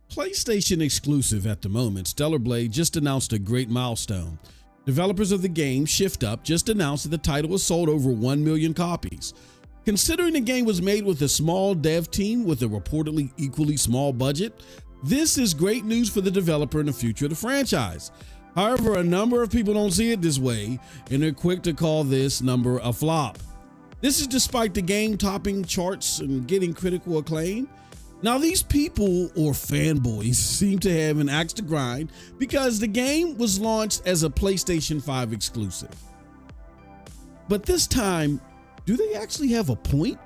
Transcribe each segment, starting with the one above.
PlayStation exclusive at the moment, Stellar Blade just announced a great milestone. Developers of the game, Shift Up, just announced that the title has sold over 1 million copies. Considering the game was made with a small dev team with a reportedly equally small budget, this is great news for the developer and the future of the franchise. However, a number of people don't see it this way, and they're quick to call this number a flop. This is despite the game topping charts and getting critical acclaim. Now, these people, or fanboys, seem to have an axe to grind because the game was launched as a PlayStation 5 exclusive. But this time, do they actually have a point?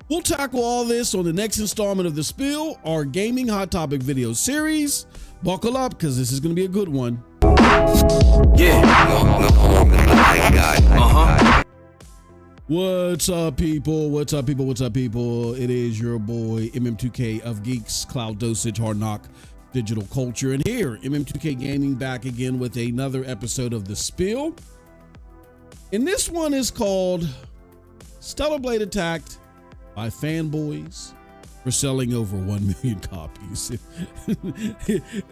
We'll tackle all this on the next installment of The Spill, our gaming hot topic video series. Buckle up, because this is going to be a good one. What's up, people? What's up, people? What's up, people? It is your boy MM2K of GEIX, Cloud Dosage, Hard Knock, Digital Culture, and here, MM2K Gaming back again with another episode of The Spill. And this one is called Stellar Blade Attacked by Fanboys for selling over 1 million copies.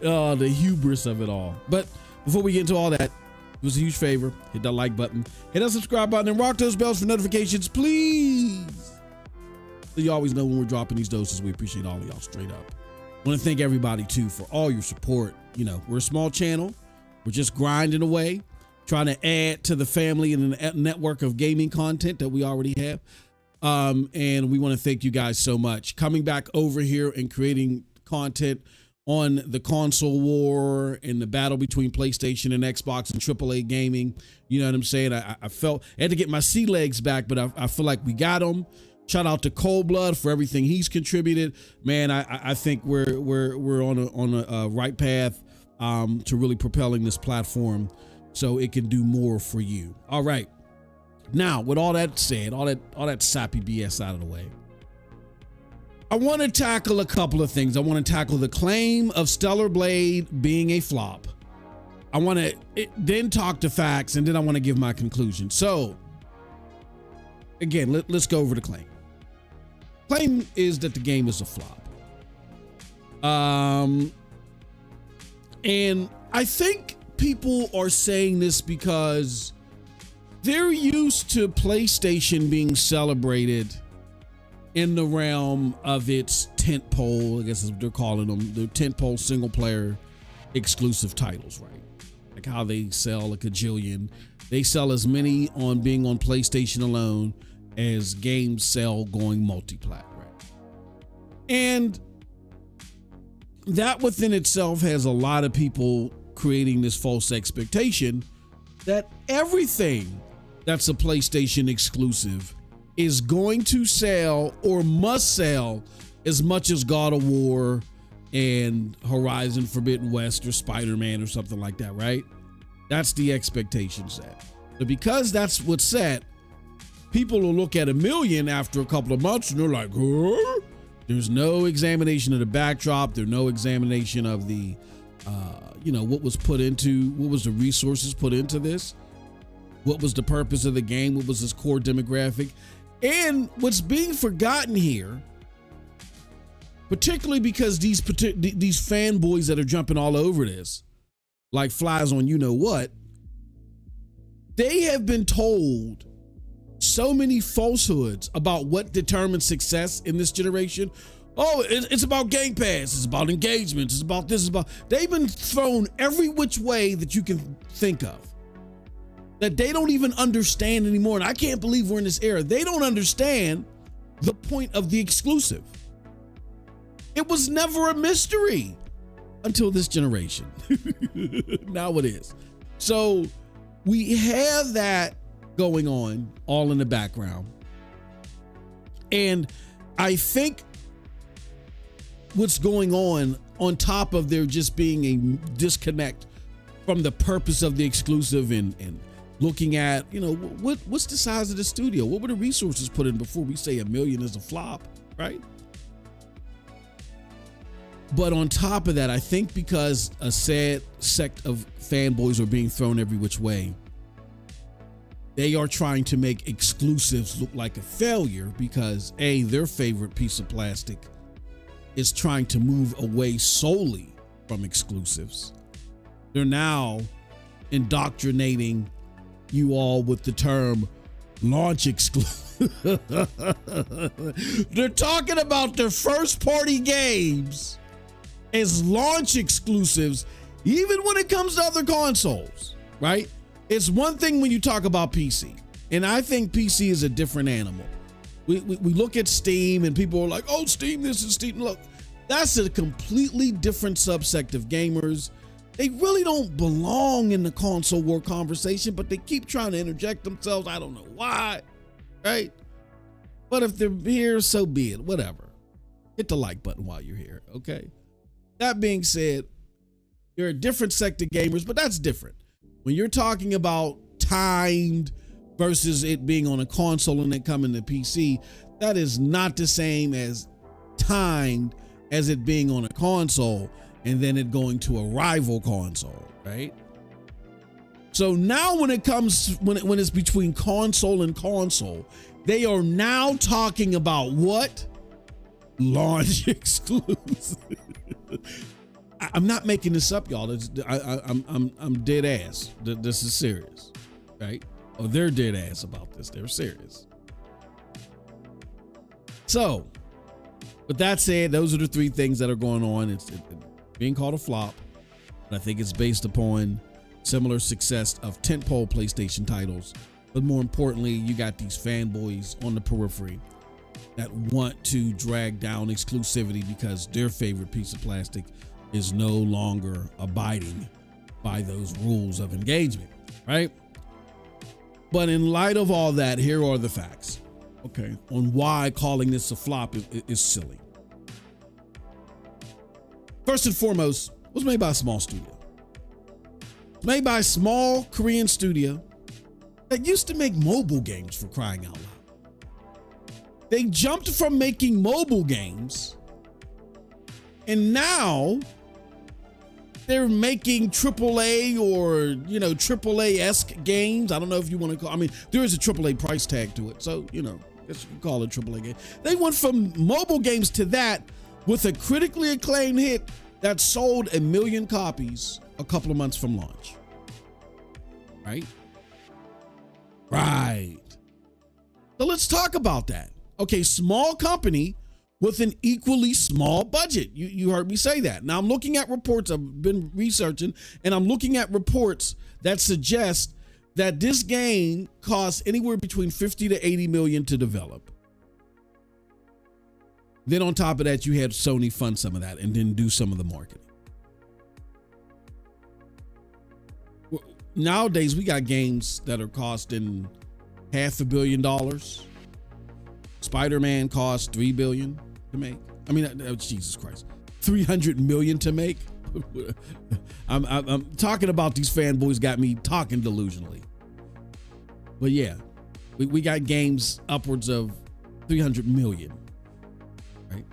Oh, the hubris of it all. But before we get into all that, it was a huge favor. Hit that like button, hit that subscribe button, and rock those bells for notifications, please. So you always know when we're dropping these doses. We appreciate all of y'all straight up. I want to thank everybody too for all your support. You know, we're a small channel. We're just grinding away, trying to add to the family and the network of gaming content that we already have. And we want to thank you guys so much. Coming back over here and creating content on the console war and the battle between PlayStation and Xbox and AAA gaming. You know what I'm saying? I felt I had to get my sea legs back, but I feel like we got them. Shout out to Cold Blood for everything he's contributed. Man, I think we're on a right path to really propelling this platform so it can do more for you. All right. Now, with all that said, all that sappy BS out of the way, I want to tackle a couple of things. I want to tackle the claim of Stellar Blade being a flop. I want to then talk to facts, and then I want to give my conclusion. So, again, let's go over the claim. Claim is that the game is a flop. And I think people are saying this because they're used to PlayStation being celebrated in the realm of its tentpole, I guess is what they're calling them, the tentpole single player exclusive titles, right? Like how they sell a kajillion. They sell as many on being on PlayStation alone as games sell going multi-plat, right? And that within itself has a lot of people creating this false expectation that everything that's a PlayStation exclusive is going to sell or must sell as much as God of War and Horizon Forbidden West or Spider-Man or something like that, right? That's the expectation set. But because that's what's set, people will look at 1 million after a couple of months and they're like, huh? There's no examination of the backdrop. There's no examination of the, what was the resources put into this? What was the purpose of the game? What was its core demographic? And what's being forgotten here, particularly because these fanboys that are jumping all over this, like flies on you know what, they have been told so many falsehoods about what determines success in this generation. Oh, it's about Game Pass. It's about engagements. It's about this. They've been thrown every which way that you can think of, that they don't even understand anymore. And I can't believe we're in this era. They don't understand the point of the exclusive. It was never a mystery until this generation. Now it is. So we have that going on all in the background. And I think what's going on top of there just being a disconnect from the purpose of the exclusive and looking at, what's the size of the studio? What were the resources put in before we say 1 million is a flop, right? But on top of that, I think because a sad sect of fanboys are being thrown every which way, they are trying to make exclusives look like a failure because A, their favorite piece of plastic is trying to move away solely from exclusives. They're now indoctrinating you all with the term launch exclusive. They're talking about their first party games as launch exclusives, even when it comes to other consoles, right? It's one thing when you talk about PC, and I think PC is a different animal. We look at Steam and people are like, oh, Steam this and Steam. Look, that's a completely different subsect of gamers. They really don't belong in the console war conversation, but they keep trying to interject themselves. I don't know why, right? But if they're here, so be it, whatever. Hit the like button while you're here, okay? That being said, you're a different sect of gamers, but that's different. When you're talking about timed versus it being on a console and it coming to PC, that is not the same as timed as it being on a console and then it going to a rival console, right? So now when it comes, when it's between console and console, they are now talking about what? Launch exclusive. I'm not making this up, y'all. I'm dead ass. This is serious, right? Oh, they're dead ass about this. They're serious. So, with that said, those are the three things that are going on. It's being called a flop, and I think it's based upon similar success of tentpole PlayStation titles. But more importantly, you got these fanboys on the periphery that want to drag down exclusivity because their favorite piece of plastic is no longer abiding by those rules of engagement, right? But in light of all that, here are the facts, okay, on why calling this a flop is silly. First and foremost, it was made by a small studio. It's made by a small Korean studio that used to make mobile games, for crying out loud. They jumped from making mobile games, and now they're making AAA or, AAA-esque games. I don't know if you want to call, there is a AAA price tag to it. So, I guess you can call it a AAA game. They went from mobile games to that with a critically acclaimed hit that sold 1 million copies a couple of months from launch. Right? Right. So let's talk about that. Okay, small company with an equally small budget. You heard me say that. Now I'm looking at reports, I've been researching, and I'm looking at reports that suggest that this game costs anywhere between 50 to 80 million to develop. Then on top of that, you had Sony fund some of that and then do some of the marketing. Nowadays, we got games that are costing $500 million. Spider-Man cost $3 billion to make. Jesus Christ, 300 million to make. I'm talking about these fanboys got me talking delusionally. But yeah, we got games upwards of 300 million, right?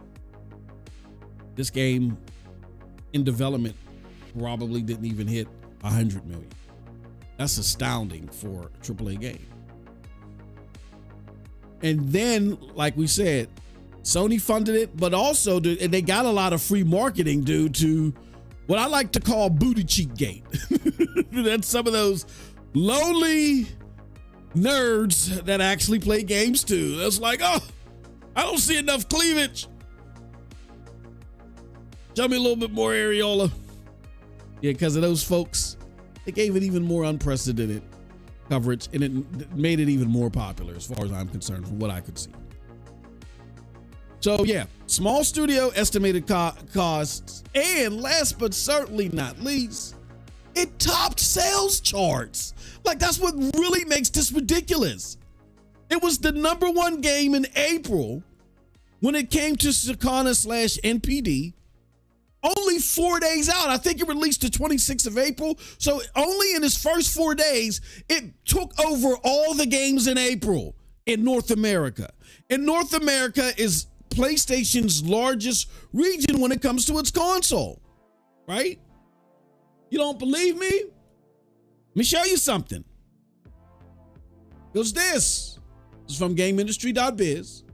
This game in development probably didn't even hit 100 million. That's astounding for a AAA game. And then, like we said, Sony funded it, but also they got a lot of free marketing due to what I like to call booty cheek gate. That's some of those lonely nerds that actually play games too. That's like, oh, I don't see enough cleavage. Show me a little bit more areola. Yeah, because of those folks, they gave it even more unprecedented coverage, and it made it even more popular as far as I'm concerned from what I could see. So yeah, small studio, estimated costs, and last but certainly not least, it topped sales charts. Like, that's what really makes this ridiculous. It was the #1 game in April when it came to Sakana/NPD. Only 4 days out. I think it released the 26th of April. So only in its first 4 days, it took over all the games in April in North America. And North America is PlayStation's largest region when it comes to its console, right? You don't believe me? Let me show you something. Goes this. This is from GameIndustry.biz.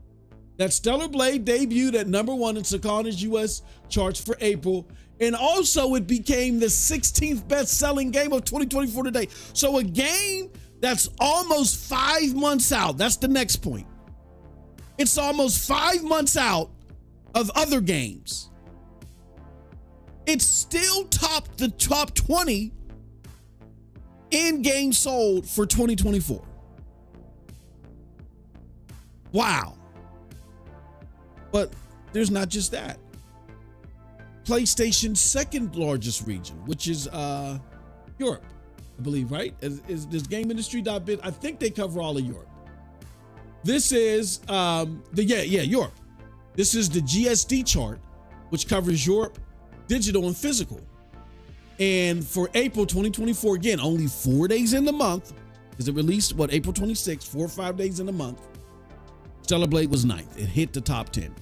that Stellar Blade debuted at #1 in Sakana's US charts for April, and also it became the 16th best-selling game of 2024 today. So a game that's almost 5 months out, that's the next point. It's almost 5 months out of other games. It's still topped the top 20 in games sold for 2024. Wow. But there's not just that. PlayStation's second largest region, which is Europe, I believe, right? Is this game industry.biz? I think they cover all of Europe. This is Europe. This is the GSD chart, which covers Europe, digital and physical. And for April 2024, again, only 4 days in the month, because it released, April 26th, 4 or 5 days in the month, Stellar Blade was 9th. It hit the top 10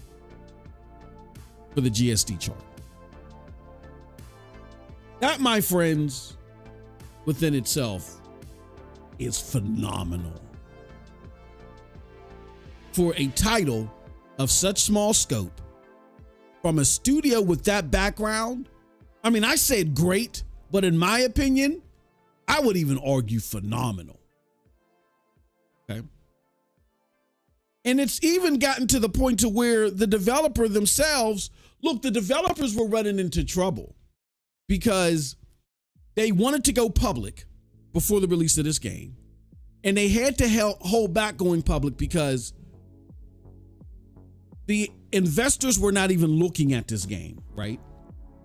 for the GSD chart. That, my friends, within itself is phenomenal. For a title of such small scope from a studio with that background, I mean, I said great, but in my opinion, I would even argue phenomenal. Okay. And it's even gotten to the point to where the developer themselves, look, the developers were running into trouble because they wanted to go public before the release of this game. And they had to hold back going public because the investors were not even looking at this game, right?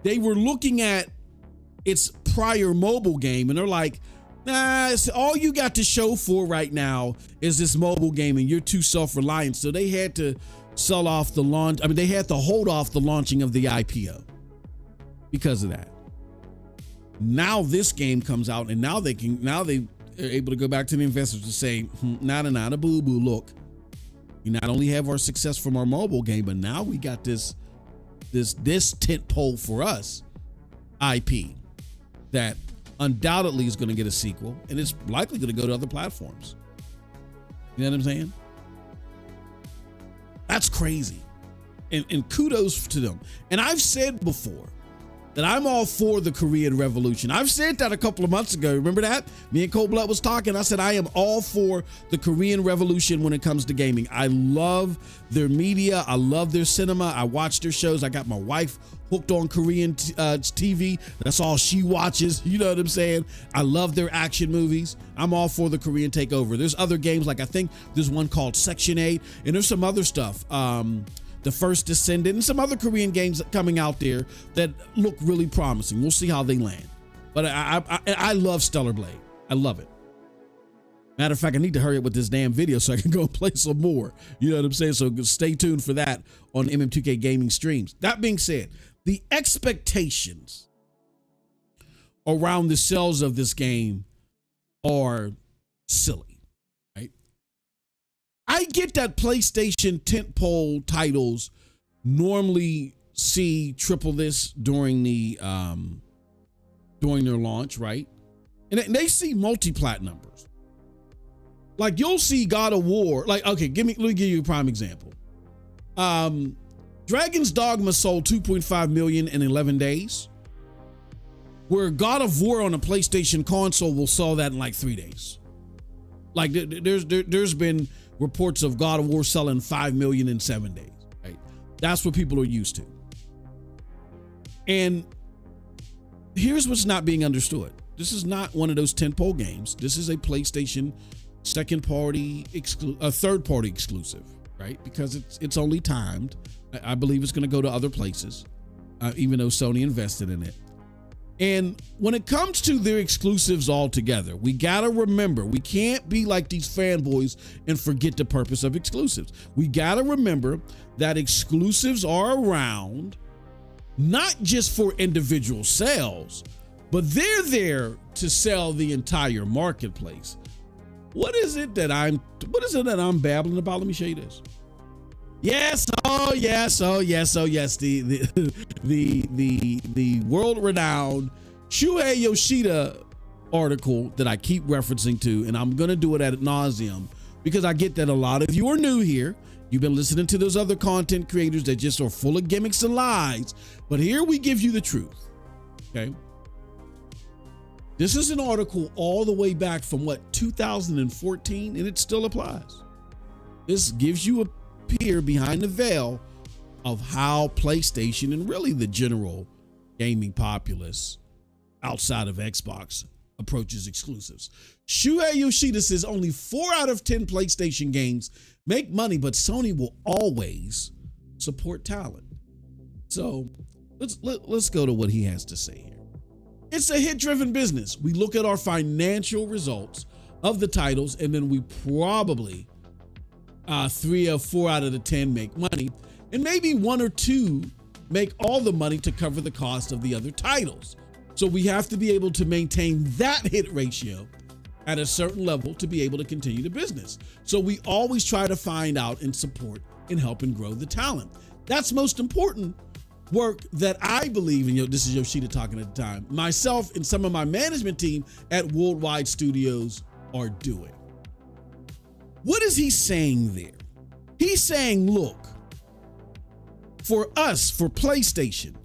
They were looking at its prior mobile game and they're like, nah, all you got to show for right now is this mobile game and you're too self-reliant. So they had to sell off the launch. I mean, they had to hold off the launching of the IPO because of that. Now this game comes out and now they are able to go back to the investors and say, nada, boo-boo, look, we not only have our success from our mobile game, but now we got this tent pole for us IP that undoubtedly is going to get a sequel and it's likely going to go to other platforms. You know what I'm saying? That's crazy. And kudos to them. And I've said before that I'm all for the Korean Revolution. I've said that a couple of months ago. Remember that? Me and Cold Blood was talking. I said, I am all for the Korean Revolution when it comes to gaming. I love their media. I love their cinema. I watch their shows. I got my wife hooked on Korean TV. That's all she watches. You know what I'm saying? I love their action movies. I'm all for the Korean takeover. There's other games, like I think there's one called Section 8, and there's some other stuff. The First Descendant, and some other Korean games coming out there that look really promising. We'll see how they land. But I love Stellar Blade. I love it. Matter of fact, I need to hurry up with this damn video so I can go and play some more. You know what I'm saying? So stay tuned for that on MM2K Gaming streams. That being said, the expectations around the sales of this game are silly. I get that PlayStation tentpole titles normally see triple this during their launch, right? And they see multi-plat numbers. Like you'll see God of War. Like, okay, let me give you a prime example. Dragon's Dogma sold 2.5 million in 11 days, where God of War on a PlayStation console will sell that in like 3 days. Like there's been reports of God of War selling 5 million in 7 days, right? That's what people are used to. And here's what's not being understood. This is not one of those tentpole games. This is a PlayStation third party exclusive, right? Because it's only timed. I believe it's going to go to other places, even though Sony invested in it. And when it comes to their exclusives altogether, we got to remember, we can't be like these fanboys and forget the purpose of exclusives. We got to remember that exclusives are around not just for individual sales, but they're there to sell the entire marketplace. What is it that I'm babbling about? Let me show you this. Yes, oh yes. The world-renowned Shuhei Yoshida article that I keep referencing to, and I'm gonna do it ad nauseum because I get that a lot of you are new here You've been listening to those other content creators that just are full of gimmicks and lies, but here we give you the truth, okay? This is an article all the way back from 2014, and it still applies. This gives you a peer behind the veil of how PlayStation and really the general gaming populace outside of Xbox approaches exclusives. Shuhei Yoshida says only 4 out of 10 PlayStation games make money, but Sony will always support talent. So let's go to what he has to say here. It's a hit-driven business. We look at our financial results of the titles, and then we probably 3 or 4 out of the 10 make money, and maybe 1 or 2 make all the money to cover the cost of the other titles. So we have to be able to maintain that hit ratio at a certain level to be able to continue the business. So we always try to find out and support and help and grow the talent. That's most important work that I believe, and this is Yoshida talking at the time, myself and some of my management team at Worldwide Studios are doing. What is he saying there? He's saying, look, for us, for PlayStation,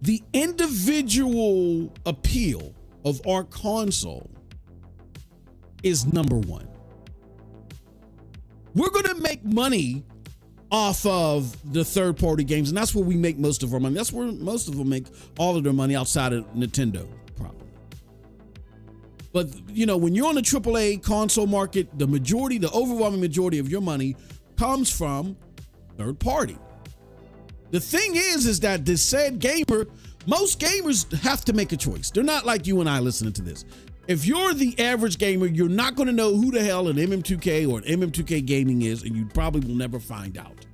the individual appeal of our console is number one. We're going to make money off of the third-party games, and that's where we make most of our money. That's where most of them make all of their money outside of Nintendo, probably. But, when you're on the AAA console market, the overwhelming majority of your money comes from third party. The thing is that the said gamer, most gamers have to make a choice. They're not like you and I listening to this. If you're the average gamer, you're not going to know who the hell an MM2K or an MM2K Gaming is, and you probably will never find out.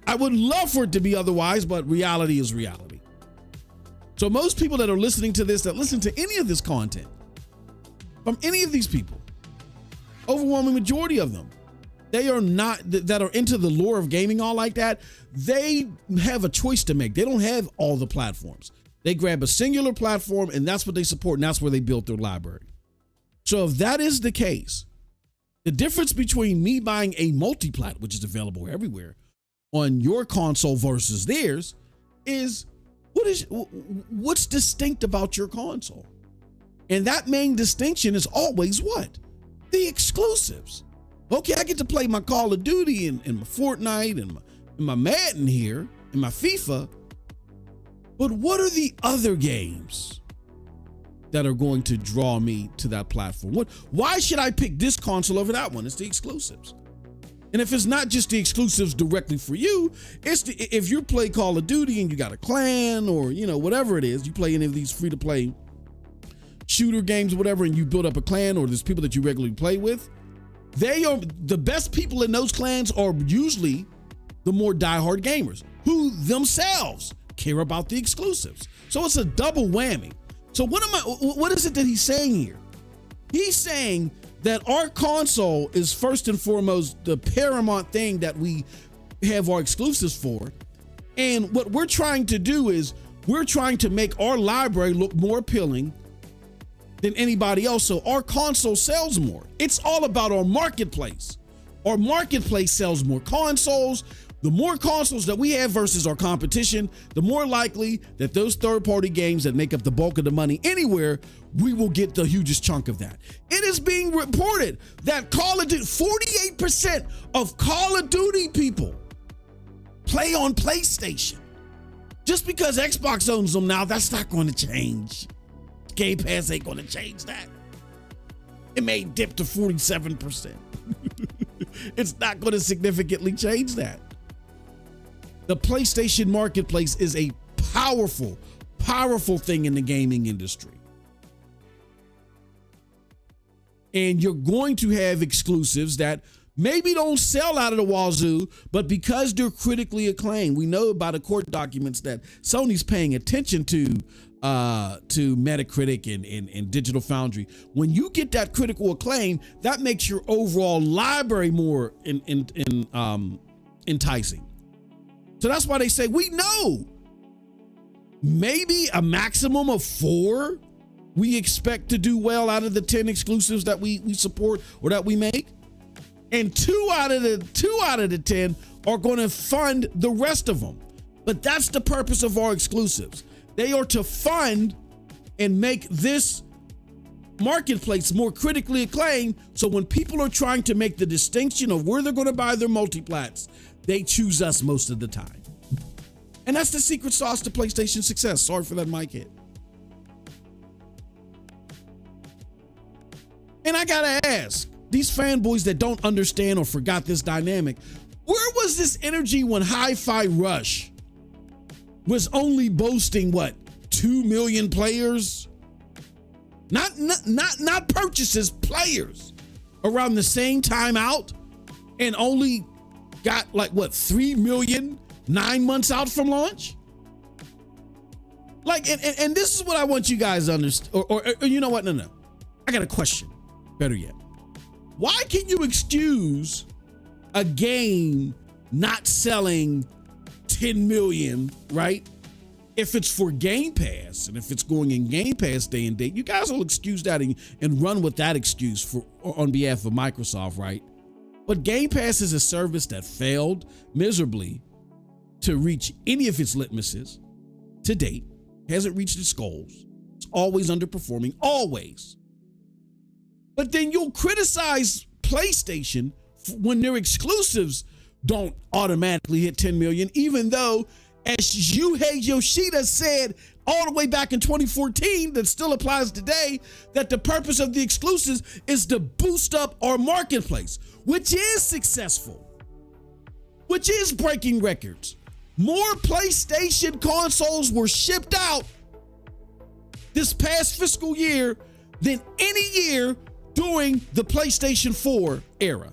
I would love for it to be otherwise, but reality is reality. So most people that are listening to this, that listen to any of this content, from any of these people, overwhelming majority of them, they are not, that are into the lore of gaming all like that, they have a choice to make. They don't have all the platforms. They grab a singular platform, and that's what they support, and that's where they built their library. So if that is the case, the difference between me buying a multi-plat, which is available everywhere, on your console versus theirs is what's distinct about your console? And that main distinction is always what? The exclusives. Okay, I get to play my Call of Duty and my Fortnite and my Madden here and my FIFA, but what are the other games that are going to draw me to that platform? Why should I pick this console over that one? It's the exclusives. And if it's not just the exclusives directly for you, it's if you play Call of Duty and you got a clan or, whatever it is, you play any of these free-to-play shooter games, whatever, and you build up a clan, or there's people that you regularly play with, they are the best people in those clans are usually the more diehard gamers who themselves care about the exclusives. So it's a double whammy. So what is it that he's saying here? He's saying that our console is first and foremost the paramount thing that we have our exclusives for. And what we're trying to do is we're trying to make our library look more appealing than anybody else. So our console sells more. It's all about our marketplace. Our marketplace sells more consoles. The more consoles that we have versus our competition, the more likely that those third-party games that make up the bulk of the money anywhere, we will get the hugest chunk of that. It is being reported that 48% of Call of Duty people play on PlayStation. Just because Xbox owns them now, that's not going to change. Game Pass ain't going to change that. It may dip to 47%. It's not going to significantly change that. The PlayStation marketplace is a powerful, powerful thing in the gaming industry. And you're going to have exclusives that maybe don't sell out of the wazoo, but because they're critically acclaimed, we know by the court documents that Sony's paying attention to Metacritic and Digital Foundry. When you get that critical acclaim, that makes your overall library more enticing. So that's why they say, we know maybe a maximum of 4 we expect to do well out of the 10 exclusives that we support or that we make. And 2 out of the 10 are going to fund the rest of them. But that's the purpose of our exclusives. They are to fund and make this marketplace more critically acclaimed. So when people are trying to make the distinction of where they're going to buy their multiplats, they choose us most of the time. And that's the secret sauce to PlayStation success. Sorry for that mic hit. And I gotta ask, these fanboys that don't understand or forgot this dynamic, where was this energy when Hi-Fi Rush was only boasting, what, 2 million players? Not purchases, players around the same time out, and only got like, what, 3 million 9 months out from launch? Like, and this is what I want you guys to understand, or you know what? No. I got a question. Better yet, why can you excuse a game not selling 10 million, right? If it's for Game Pass and if it's going in Game Pass day and date, you guys will excuse that and run with that excuse for on behalf of Microsoft, right? But Game Pass is a service that failed miserably to reach any of its litmuses to date, hasn't reached its goals. It's always underperforming, always. But then you'll criticize PlayStation when their exclusives don't automatically hit 10 million, even though, as Shuhei Yoshida said all the way back in 2014, that still applies today, that the purpose of the exclusives is to boost up our marketplace, which is successful, which is breaking records. More PlayStation consoles were shipped out this past fiscal year than any year during the PlayStation 4 era.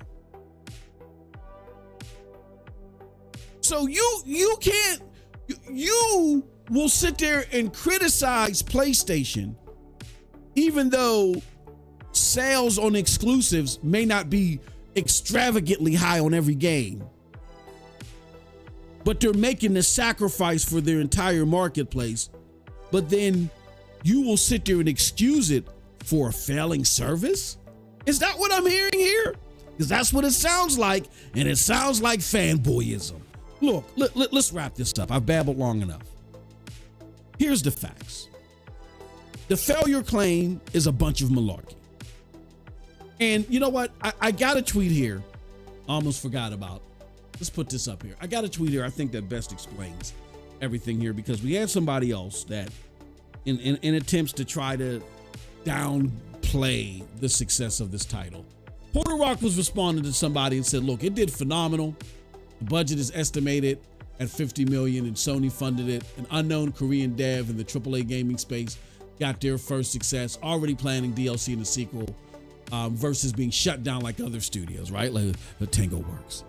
So you can't, you will sit there and criticize PlayStation, even though sales on exclusives may not be extravagantly high on every game, but they're making the sacrifice for their entire marketplace. But then you will sit there and excuse it for a failing service? Is that what I'm hearing here? Because that's what it sounds like, and it sounds like fanboyism. Look, let's wrap this up. I've babbled long enough. Here's the facts. The failure claim is a bunch of malarkey. And you know what? I got a tweet here. Almost forgot about. Let's put this up here. I got a tweet here I think that best explains everything here, because we had somebody else that in attempts to try to downplay the success of this title. Porter Rock was responding to somebody and said, look, it did phenomenal. The budget is estimated at 50 million and Sony funded it. An unknown Korean dev in the AAA gaming space got their first success, already planning DLC and a sequel, versus being shut down like other studios, right? Like the Tango Works.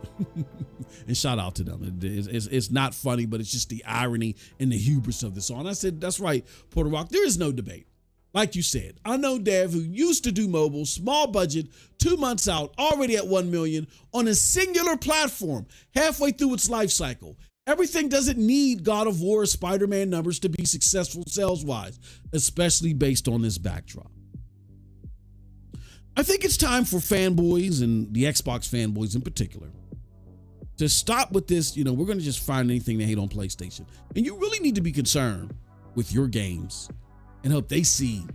And shout out to them. It's not funny, but it's just the irony and the hubris of this. And I said, that's right, Porter Rock, there is no debate. Like you said, unknown dev who used to do mobile, small budget, 2 months out, already at 1 million on a singular platform, halfway through its life cycle. Everything doesn't need God of War or Spider-Man numbers to be successful sales-wise, especially based on this backdrop. I think it's time for fanboys and the Xbox fanboys in particular to stop with this, we're going to just find anything to hate on PlayStation. And you really need to be concerned with your games and hope they see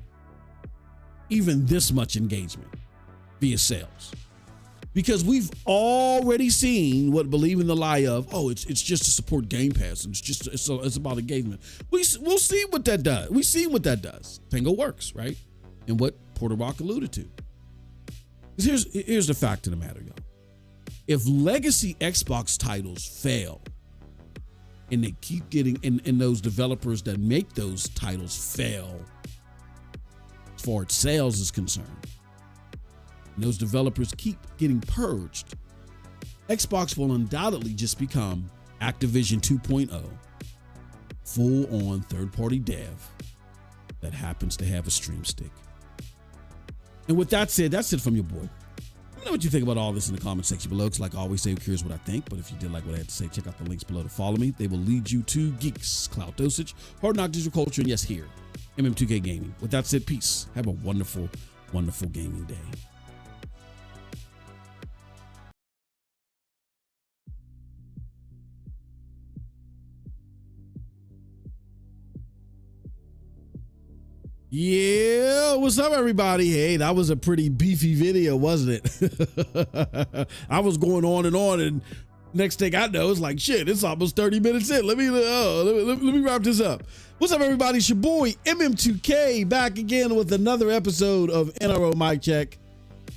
even this much engagement via sales. Because we've already seen what believing the lie of, it's just to support Game Pass and it's about engagement. We'll see what that does. We see what that does. Tango Works, right? And what Porter Rock alluded to. Here's the fact of the matter, y'all. If legacy Xbox titles fail and they keep getting, and those developers that make those titles fail as far as sales is concerned, and those developers keep getting purged, Xbox will undoubtedly just become Activision 2.0, full-on third-party dev that happens to have a stream stick. And with that said, that's it from your boy. Let me know what you think about all this in the comment section below, because like I always say, who cares what I think? But if you did like what I had to say, check out the links below to follow me. They will lead you to GEIX, Cloud Dosage, Hard Knock Digital Culture, and yes, here, MM2K Gaming. With that said, peace. Have a wonderful, wonderful gaming day. Yeah, what's up, everybody? Hey, that was a pretty beefy video, wasn't it? I was going on, and next thing I know, it's like, shit, it's almost 30 minutes in. Let me wrap this up. What's up, everybody? It's your boy, MM2K, back again with another episode of NRO Mic Check.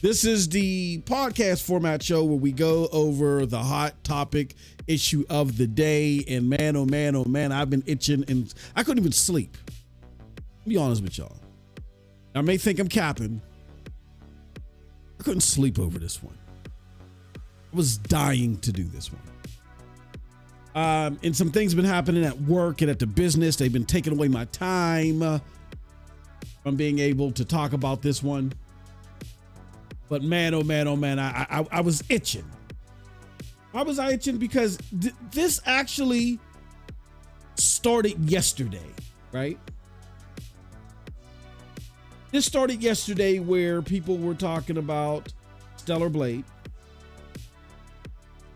This is the podcast format show where we go over the hot topic issue of the day. And man, oh man, I've been itching and I couldn't even sleep. Be honest with y'all. I may think I'm capping. I couldn't sleep over this one. I was dying to do this one. And some things have been happening at work and at the business. They've been taking away my time from being able to talk about this one. But man, oh man, I was itching. Why was I itching? Because this actually started yesterday, right? This started yesterday where people were talking about Stellar Blade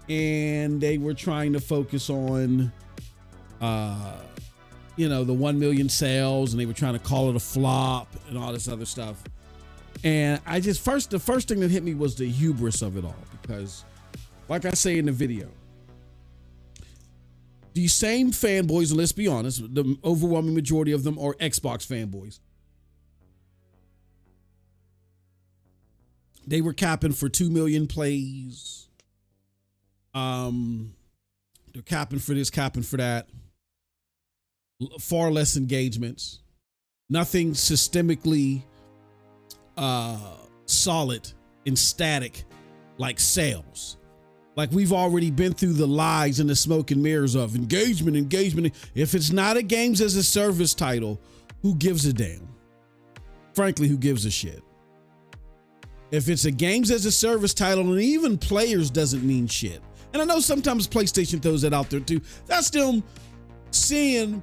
and they were trying to focus on, the 1 million sales, and they were trying to call it a flop and all this other stuff. And the first thing that hit me was the hubris of it all, because like I say in the video, these same fanboys, and let's be honest, the overwhelming majority of them are Xbox fanboys. They were capping for 2 million plays. They're capping for this, capping for that. Far less engagements. Nothing systemically solid and static like sales. Like we've already been through the lies and the smoke and mirrors of engagement. If it's not a games as a service title, who gives a damn? Frankly, who gives a shit? If it's a games as a service title, and even players doesn't mean shit. And I know sometimes PlayStation throws that out there too. That's them seeing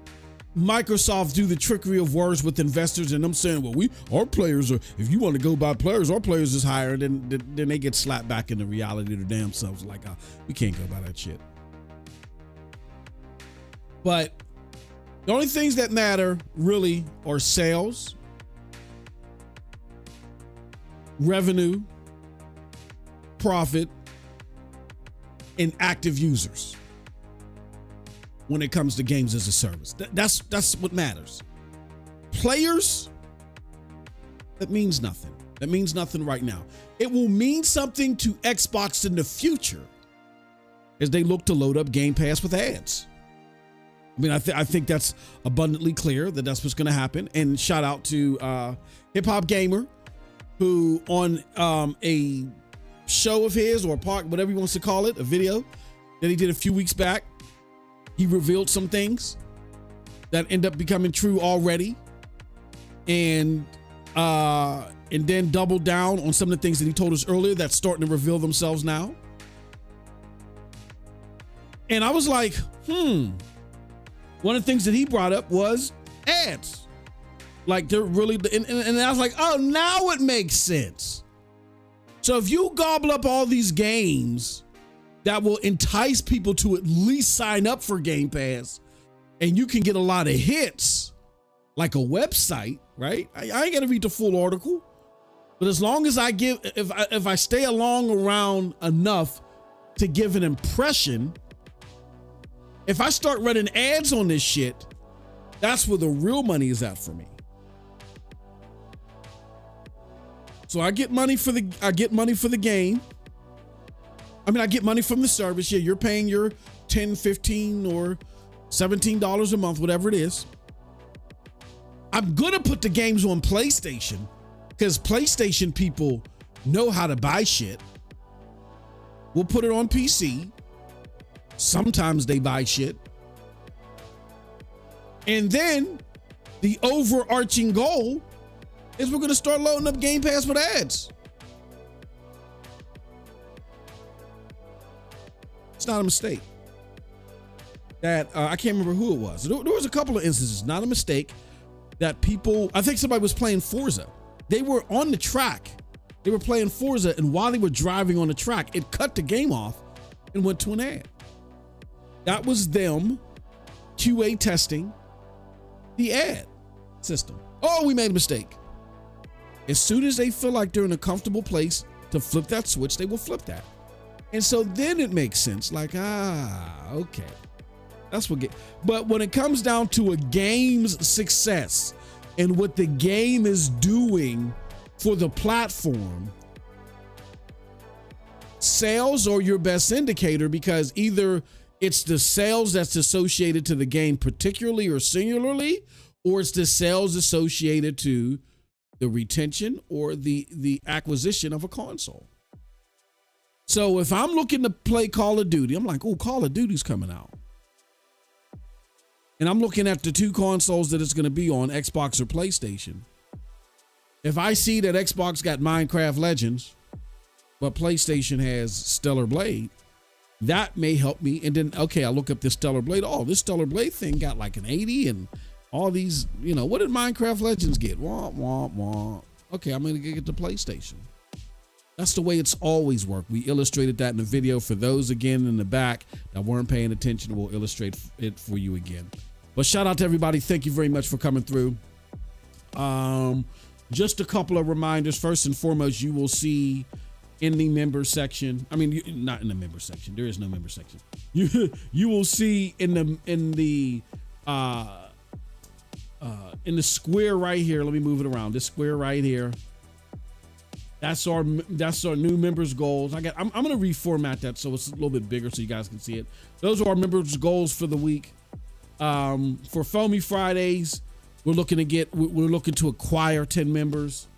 Microsoft do the trickery of words with investors, and them saying, well, our players are, if you want to go by players, our players is higher. Then they get slapped back into reality of their damn selves. Like, we can't go by that shit. But the only things that matter really are sales, revenue, profit, and active users when it comes to games as a service. That's what matters. Players, that means nothing. That means nothing right now. It will mean something to Xbox in the future as they look to load up Game Pass with ads. I mean, I think that's abundantly clear that that's what's going to happen. And shout out to Hip Hop Gamer, who on a show of his, or part, whatever he wants to call it, a video that he did a few weeks back, he revealed some things that end up becoming true already, and then doubled down on some of the things that he told us earlier that's starting to reveal themselves now. And I was like, one of the things that he brought up was ads. Like they're really, and I was like, oh, now it makes sense. So if you gobble up all these games that will entice people to at least sign up for Game Pass, and you can get a lot of hits, like a website, right? I ain't got to read the full article, but as long as I give, if I stay along around enough to give an impression, if I start running ads on this shit, that's where the real money is at for me. So I get money for the game. I mean, I get money from the service. Yeah, you're paying your $10, $15, or $17 a month, whatever it is. I'm gonna put the games on PlayStation because PlayStation people know how to buy shit. We'll put it on PC. Sometimes they buy shit. And then the overarching goal is we're going to start loading up Game Pass with ads. It's not a mistake. That I can't remember who it was. There was a couple of instances, not a mistake, that people, I think somebody was playing Forza. They were on the track. They were playing Forza, and while they were driving on the track, it cut the game off and went to an ad. That was them QA testing the ad system. Oh, we made a mistake. As soon as they feel like they're in a comfortable place to flip that switch, they will flip that. And so then it makes sense. Like, okay. That's what but when it comes down to a game's success and what the game is doing for the platform, sales are your best indicator, because either it's the sales that's associated to the game particularly or singularly, or it's the sales associated to the retention or the acquisition of a console. So if I'm looking to play Call of Duty, I'm like, oh, Call of Duty's coming out. And I'm looking at the two consoles that it's going to be on, Xbox or PlayStation. If I see that Xbox got Minecraft Legends, but PlayStation has Stellar Blade, that may help me. And then, okay, I look up this Stellar Blade. Oh, this Stellar Blade thing got like an 80 and all these, what did Minecraft Legends get? Womp, womp, womp. Okay, I'm going to get the PlayStation. That's the way it's always worked. We illustrated that in the video. For those, again, in the back that weren't paying attention, we'll illustrate it for you again. But shout out to everybody. Thank you very much for coming through. Just a couple of reminders. First and foremost, you will see in the member section. I mean, not in the member section. There is no member section. You will see in the square right here. Let me move it around. This square right here. That's our new members goals. I'm going to reformat that so it's a little bit bigger so you guys can see it. Those are our members goals for the week. For Foamy Fridays, we're looking to acquire 10 members.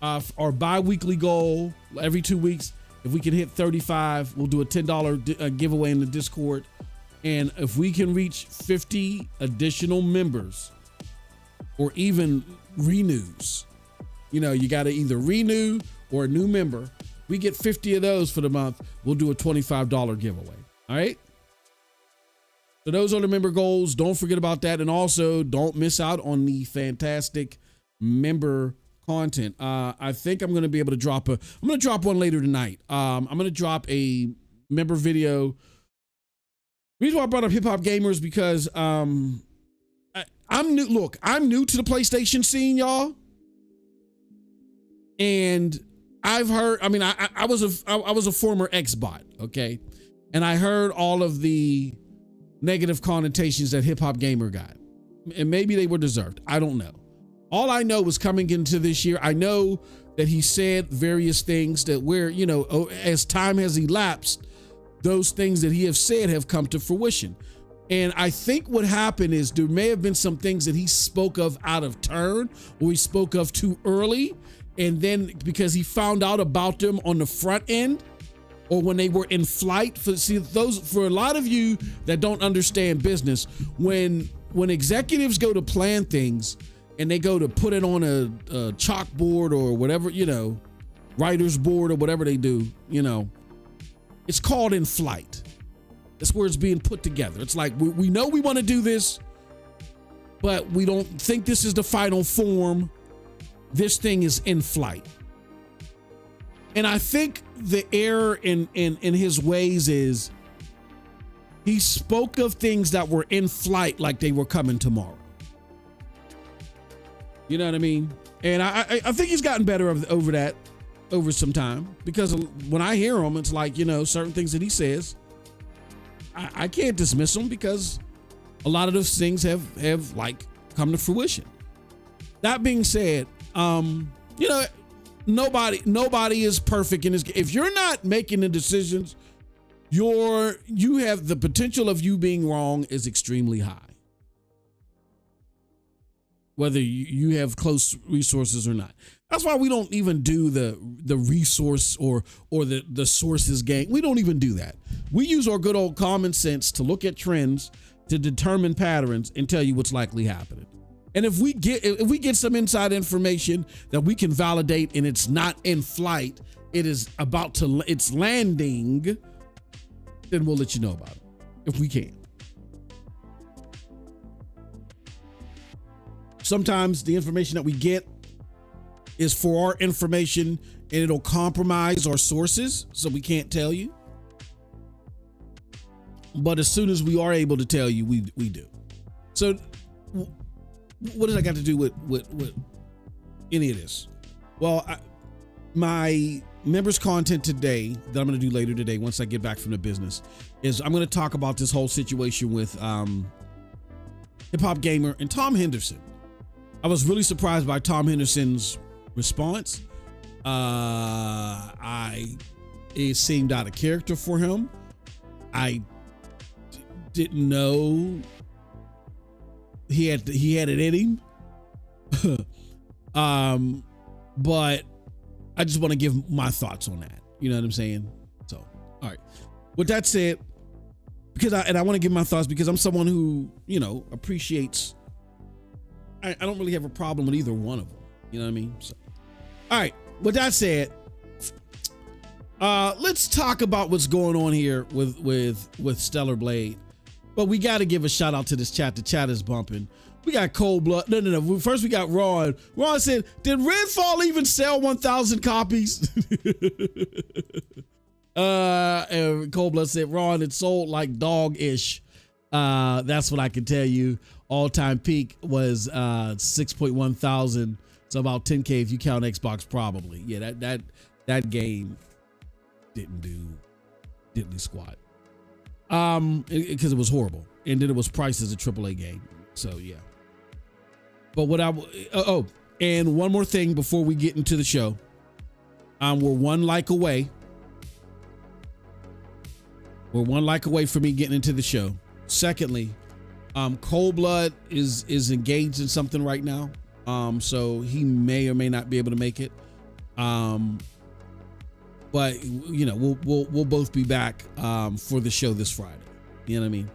Our bi-weekly goal every 2 weeks, if we can hit 35, we'll do a $10 giveaway in the Discord. And if we can reach 50 additional members or even renews, you got to either renew or a new member. We get 50 of those for the month, we'll do a $25 giveaway. All right. So those are the member goals. Don't forget about that. And also don't miss out on the fantastic member content. I think I'm going to be able to drop one later tonight. I'm going to drop a member video. The reason why I brought up Hip Hop Gamers because I'm new. Look, I'm new to the PlayStation scene, y'all. And I've heard, I was a former X-bot, okay? And I heard all of the negative connotations that Hip Hop Gamer got. And maybe they were deserved. I don't know. All I know was coming into this year, I know that he said various things that as time has elapsed, those things that he have said have come to fruition. And I think what happened is there may have been some things that he spoke of out of turn or he spoke of too early. And then because he found out about them on the front end or when they were in flight, for a lot of you that don't understand business, when executives go to plan things and they go to put it on a chalkboard or whatever, writer's board or whatever they do, it's called in flight. That's where it's being put together. It's like, we know we want to do this, but we don't think this is the final form. This thing is in flight. And I think the error in his ways is he spoke of things that were in flight like they were coming tomorrow. You know what I mean? And I think he's gotten better over that over some time, because when I hear him, it's like, certain things that he says, I can't dismiss them because a lot of those things have like come to fruition. That being said, nobody is perfect in this. If you're not making the decisions, you have the potential of you being wrong is extremely high. Whether you have close resources or not. That's why we don't even do the resource or the sources game. We don't even do that. We use our good old common sense to look at trends, to determine patterns, and tell you what's likely happening. And if we get some inside information that we can validate and it's not in flight, it's landing, then we'll let you know about it if we can. Sometimes the information that we get is for our information and it'll compromise our sources, so we can't tell you. But as soon as we are able to tell you, we do. So what does that got to do with any of this? Well, my members content today that I'm going to do later today, once I get back from the business, is I'm going to talk about this whole situation with Hip Hop Gamer and Tom Henderson. I was really surprised by Tom Henderson's response. It seemed out of character for him. I didn't know he had it in him. But I just want to give my thoughts on that. You know what I'm saying? So, all right. With that said, because I want to give my thoughts because I'm someone who, appreciates. I don't really have a problem with either one of them. You know what I mean? So, all right. With that said, let's talk about what's going on here with Stellar Blade. But we got to give a shout out to this chat. The chat is bumping. We got Cold Blood. No. First we got Ron. Ron said, did Redfall even sell 1,000 copies? And Cold Blood said, Ron, it sold like dog-ish. That's what I can tell you. All-time peak was 6.1 thousand. So about 10K if you count Xbox, probably. Yeah, that game didn't do squat. Because it was horrible. And then it was priced as a AAA game. So yeah. But and one more thing before we get into the show. We're one like away. We're one like away from me getting into the show. Secondly, Cold Blood is engaged in something right now. So he may or may not be able to make it. But we'll both be back for the show this Friday. You know what I mean?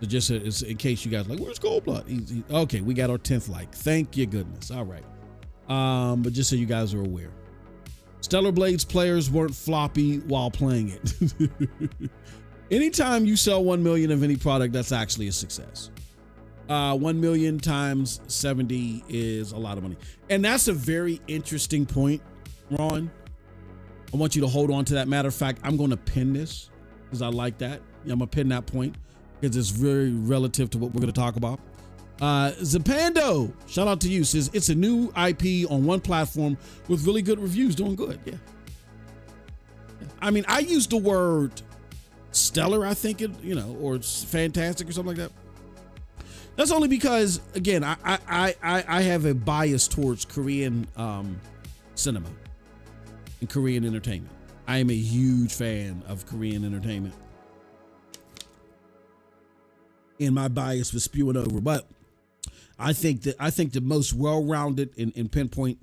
So just in case you guys are like, where's Cold Blood? Okay, we got our 10th like. Thank you goodness. All right. But just so you guys are aware, Stellar Blade's players weren't floppy while playing it. Anytime you sell 1 million of any product, that's actually a success. 1 million times 70 is a lot of money. And that's a very interesting point, Ron. I want you to hold on to that. Matter of fact, I'm going to pin this because I like that. I'm going to pin that point because it's very relative to what we're going to talk about. Zapando, shout out to you, says it's a new IP on one platform with really good reviews, doing good. Yeah. I mean, I used the word stellar, I think it, or it's fantastic or something like that. That's only because, again, I have a bias towards Korean cinema and Korean entertainment. I am a huge fan of Korean entertainment. And my bias was spewing over. But I think the most well-rounded and pinpoint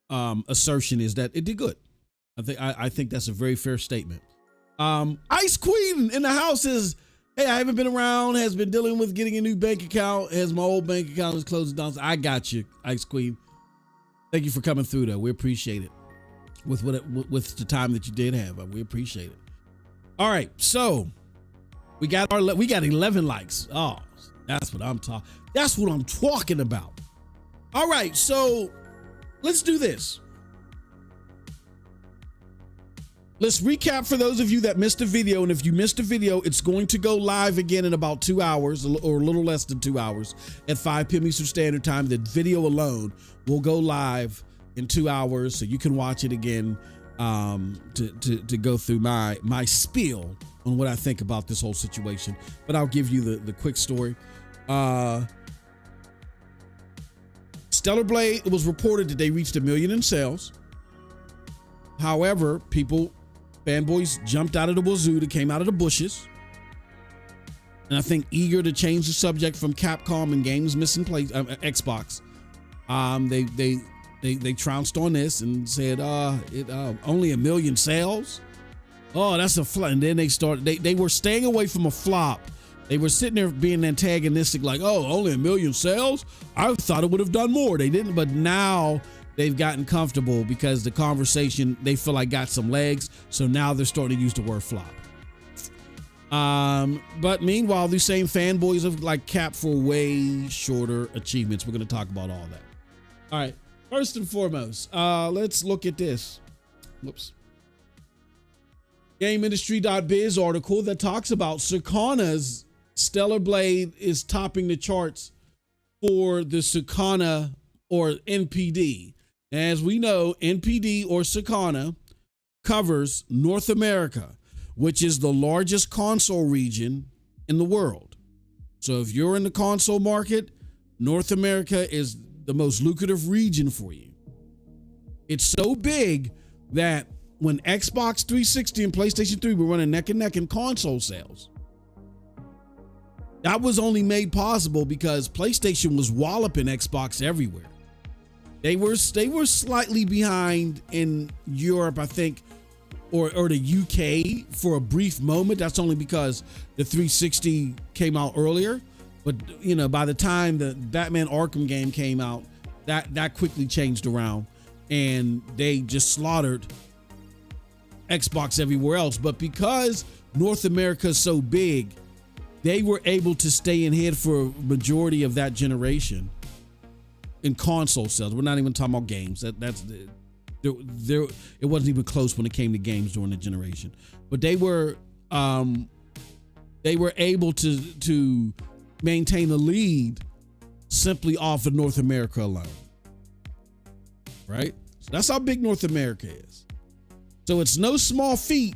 assertion is that it did good. I think that's a very fair statement. Ice Queen in the house is, hey, I haven't been around, has been dealing with getting a new bank account, as my old bank account is closing down. So I got you, Ice Queen. Thank you for coming through, though. We appreciate it. With the time that you did have, we appreciate it. All right, so we got 11 likes. Oh, that's what I'm talking about. All right, so let's do this. Let's recap for those of you that missed the video. And if you missed the video, it's going to go live again in about 2 hours or a little less than 2 hours at 5 p.m. Eastern Standard Time. The video alone will go live in 2 hours. So you can watch it again to go through my spiel on what I think about this whole situation. But I'll give you the quick story. Stellar Blade, it was reported that they reached 1 million in sales. However, fanboys jumped out of the wazoo, that came out of the bushes. And I think eager to change the subject from Capcom and games missing Xbox. They trounced on this and said, only 1 million sales. Oh, that's a flop. And then they were staying away from a flop. They were sitting there being antagonistic, like, oh, only 1 million sales? I thought it would have done more. They didn't, but now they've gotten comfortable because the conversation, they feel like, got some legs. So now they're starting to use the word flop. But meanwhile, these same fanboys have like capped for way shorter achievements. We're going to talk about all that. All right. First and foremost, let's look at this. Whoops. GameIndustry.biz article that talks about Circana's Stellar Blade is topping the charts for the Sakana or NPD. As we know, NPD or Sakana covers North America, which is the largest console region in the world. So if you're in the console market, North America is the most lucrative region for you. It's so big that when Xbox 360 and PlayStation 3 were running neck and neck in console sales, that was only made possible because PlayStation was walloping Xbox everywhere. They were slightly behind in Europe, I think, or the UK for a brief moment. That's only because the 360 came out earlier. But you know, by the time the Batman Arkham game came out, that quickly changed around, and they just slaughtered Xbox everywhere else. But because North America is so big, they were able to stay in head for a majority of that generation in console sales. We're not even talking about games. It wasn't even close when it came to games during the generation. But they were able to maintain the lead simply off of North America alone. Right? So that's how big North America is. So it's no small feat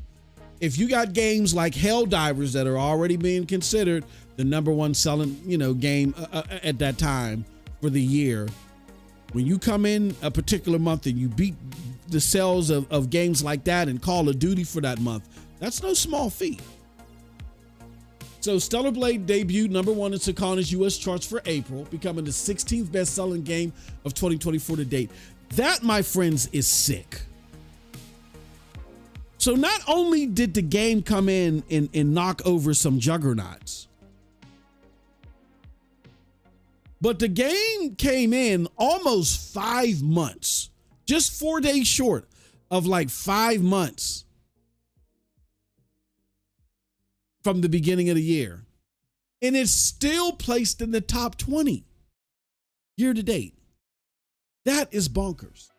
if you got games like Helldivers that are already being considered the number one selling, game at that time for the year. When you come in a particular month and you beat the sales of games like that and Call of Duty for that month, that's no small feat. So Stellar Blade debuted number one in Sakana's US charts for April, becoming the 16th best-selling game of 2024 to date. That, my friends, is sick. So not only did the game come in and knock over some juggernauts, but the game came in almost 5 months, just 4 days short of like 5 months from the beginning of the year. And it's still placed in the top 20 year to date. That is bonkers.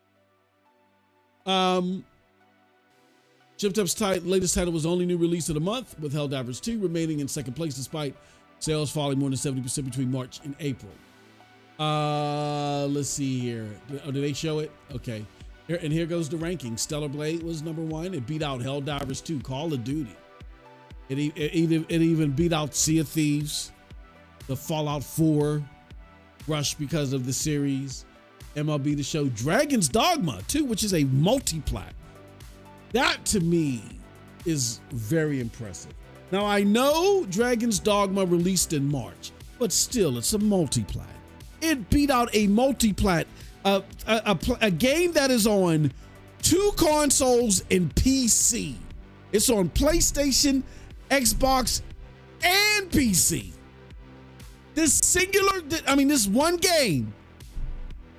Chip Up's latest title was the only new release of the month, with Helldivers 2 remaining in second place despite sales falling more than 70% between March and April. Let's see here. Oh, did they show it? Okay. Here goes the ranking. Stellar Blade was number one. It beat out Helldivers 2, Call of Duty. It even beat out Sea of Thieves, the Fallout 4 rush because of the series, MLB The Show, Dragon's Dogma 2, which is a multi-plat. That to me is very impressive. Now I know Dragon's Dogma released in March, but still it's a multi-plat. It beat out a multi-plat, a game that is on 2 consoles and PC. It's on PlayStation, Xbox, and PC. This one game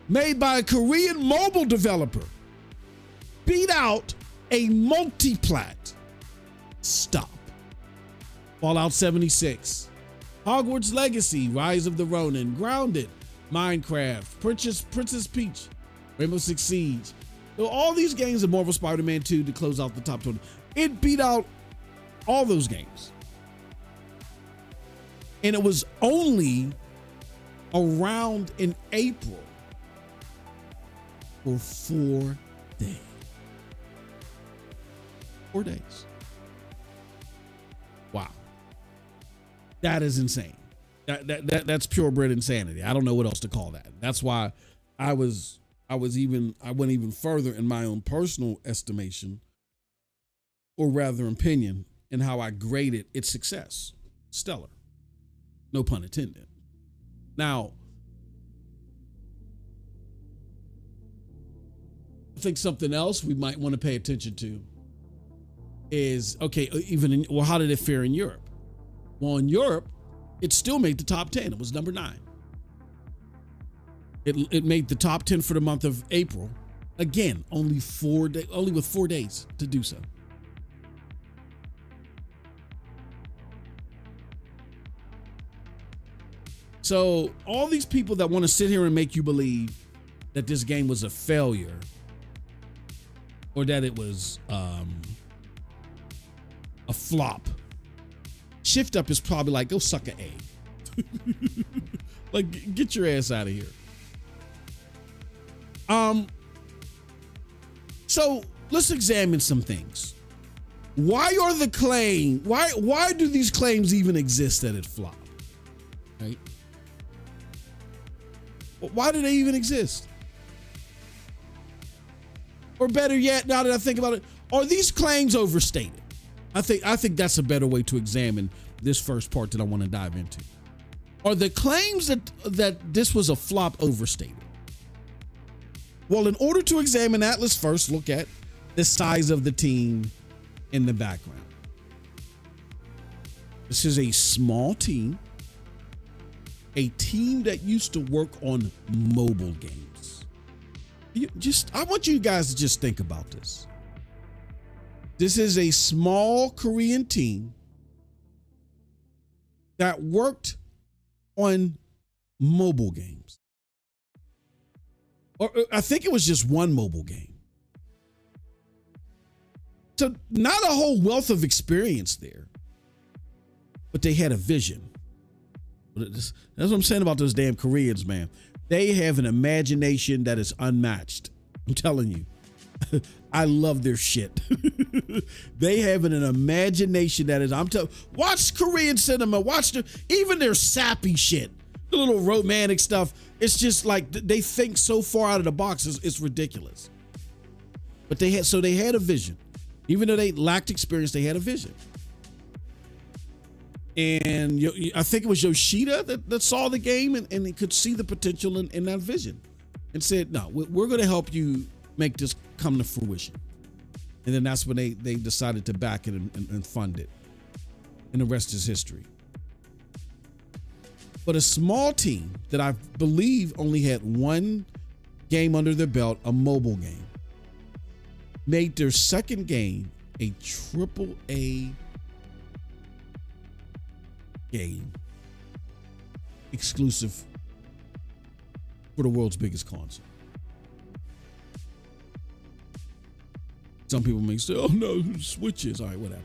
made by a Korean mobile developer beat out a multi-plat. Stop. Fallout 76, Hogwarts Legacy, Rise of the Ronin, Grounded, Minecraft, Princess Peach, Rainbow Six Siege. All these games and Marvel Spider-Man 2 to close out the top 20. It beat out all those games. And it was only around in April for 4 days. 4 days. Wow. That is insane. That's purebred insanity. I don't know what else to call that. That's why I went even further in my own personal estimation, or rather opinion, in how I graded its success. Stellar. No pun intended. Now, I think something else we might want to pay attention to is, okay, how did it fare in Europe? Well, in Europe, it still made the top 10. It was number 9. It made the top 10 for the month of April. Again, only with 4 days to do so. So all these people that want to sit here and make you believe that this game was a failure, or that it was a flop, Shift Up is probably like, go suck an egg. Like, get your ass out of here. So let's examine some things. Why do these claims even exist that it flopped? Right? Why do they even exist? Or better yet, now that I think about it, are these claims overstated? I think that's a better way to examine this first part that I want to dive into. Are the claims that this was a flop overstated? Well, in order to examine that, let's first look at the size of the team in the background. This is a small team, a team that used to work on mobile games. I want you guys to just think about this. This is a small Korean team that worked on mobile games. Or I think it was just one mobile game. So not a whole wealth of experience there, but they had a vision. That's what I'm saying about those damn Koreans, man. They have an imagination that is unmatched. I'm telling you. I love their shit. They have an imagination that is, watch Korean cinema, even their sappy shit, the little romantic stuff. It's just like they think so far out of the box, it's ridiculous. But they had a vision. Even though they lacked experience, they had a vision. And I think it was Yoshida that saw the game and he could see the potential in that vision and said, no, we're going to help you make this come to fruition. And then that's when they decided to back it and fund it. And the rest is history. But a small team that I believe only had one game under their belt, a mobile game, made their second game a AAA game exclusive for the world's biggest console. Some people may say, oh no, Switches. All right, whatever.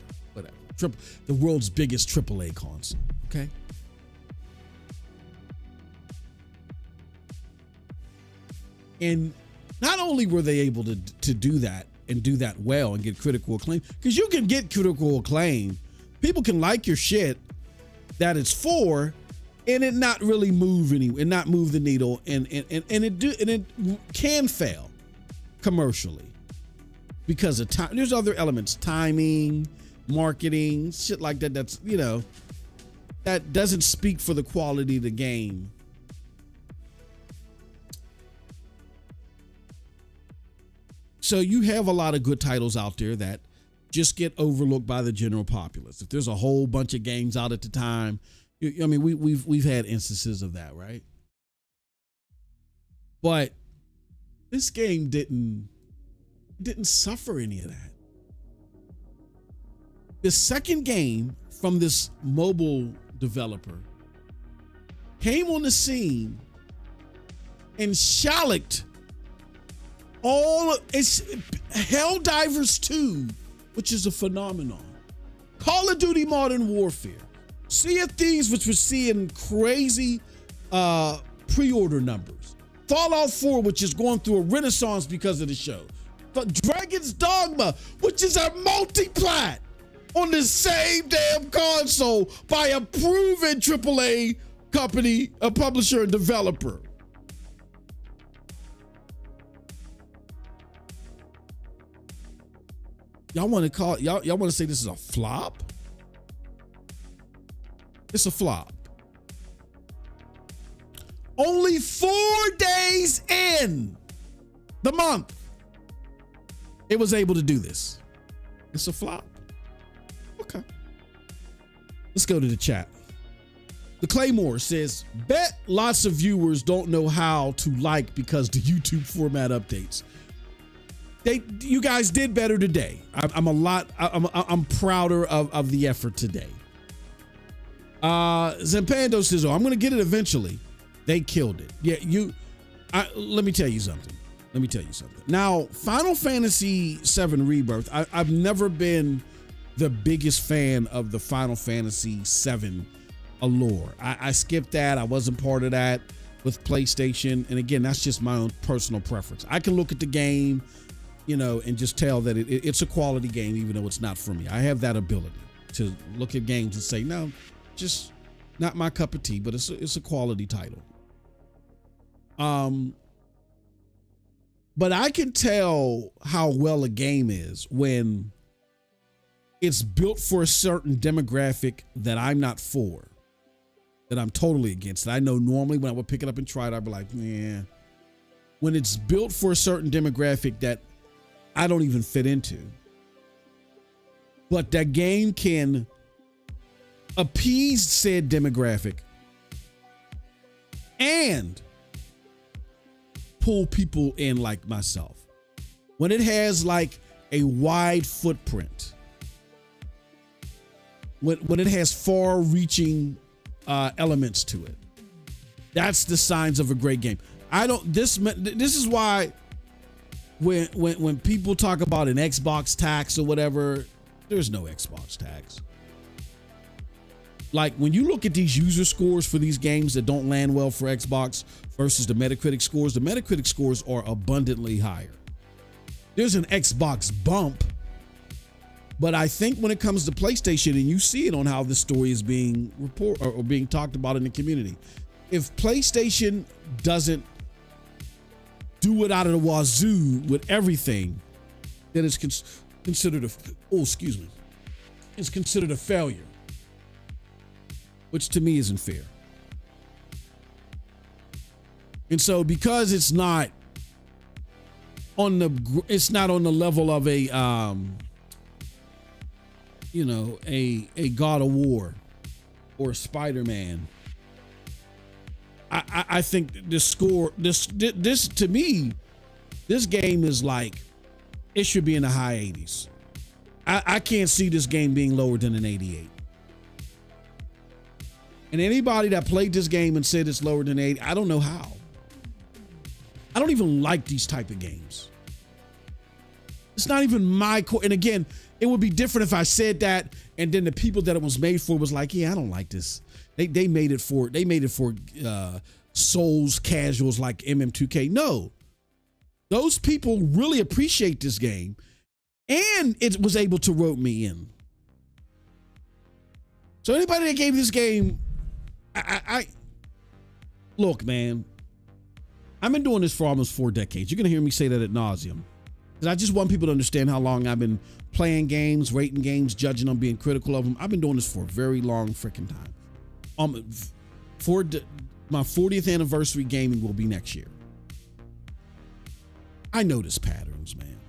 The world's biggest AAA console, okay? And not only were they able to do that and do that well and get critical acclaim, because you can get critical acclaim. People can like your shit that it's for, and it not really move and not move the needle, and it can fail commercially because of time. There's other elements, timing, marketing, shit like that. That's, that doesn't speak for the quality of the game. So you have a lot of good titles out there that just get overlooked by the general populace. If there's a whole bunch of games out at the time, I mean, we've had instances of that, right? But this game didn't suffer any of that. The second game from this mobile developer came on the scene and shallaked all. It's Helldivers 2, which is a phenomenon. Call of Duty Modern Warfare. Sea of Thieves, which was seeing crazy pre-order numbers. Fallout 4, which is going through a renaissance because of the show. But Dragon's Dogma, which is a multi-plat on the same damn console by a proven AAA company, a publisher and developer. Y'all want to say this is a flop? It's a flop. Only 4 days in the month, it was able to do this. It's a flop. Okay. Let's go to the chat. The Claymore says, bet lots of viewers don't know how to like because the YouTube format updates. You guys did better today. I'm prouder of the effort today. Zampando says, I'm going to get it eventually. They killed it. Yeah, let me tell you something. Now, Final Fantasy VII Rebirth, I've never been the biggest fan of the Final Fantasy VII allure. I skipped that. I wasn't part of that with PlayStation. And again, that's just my own personal preference. I can look at the game, and just tell that it's a quality game, even though it's not for me. I have that ability to look at games and say, no, just not my cup of tea, but it's a quality title. But I can tell how well a game is when it's built for a certain demographic that I'm not for, that I'm totally against. I know normally when I would pick it up and try it, I'd be like, yeah. When it's built for a certain demographic that I don't even fit into, but that game can appease said demographic and pull people in like myself. When it has like a wide footprint, when it has far-reaching elements to it, that's the signs of a great game. This is why when people talk about an Xbox tax or whatever, there's no Xbox tax. Like when you look at these user scores for these games that don't land well for Xbox versus the Metacritic scores are abundantly higher. There's an Xbox bump, but I think when it comes to PlayStation, and you see it on how this story is being reported or being talked about in the community, if PlayStation doesn't do it out of the wazoo with everything, then it's considered it's considered a failure, which to me isn't fair. And so because it's not on the level of a God of War or Spider-Man, I think this to me, this game is like, it should be in the high 80s. I can't see this game being lower than an 88. And anybody that played this game and said it's lower than 80, I don't know how. I don't even like these type of games. It's not even my core. And again, it would be different if I said that and then the people that it was made for was like, yeah, I don't like this. They made it for souls casuals like MM2K. No, those people really appreciate this game, and it was able to rope me in. So anybody that gave this game, I look, man, I've been doing this for almost 4 decades. You're gonna hear me say that ad nauseum, because I just want people to understand how long I've been playing games, rating games, judging them, being critical of them. I've been doing this for a very long freaking time. My 40th anniversary gaming will be next year. I notice patterns, man.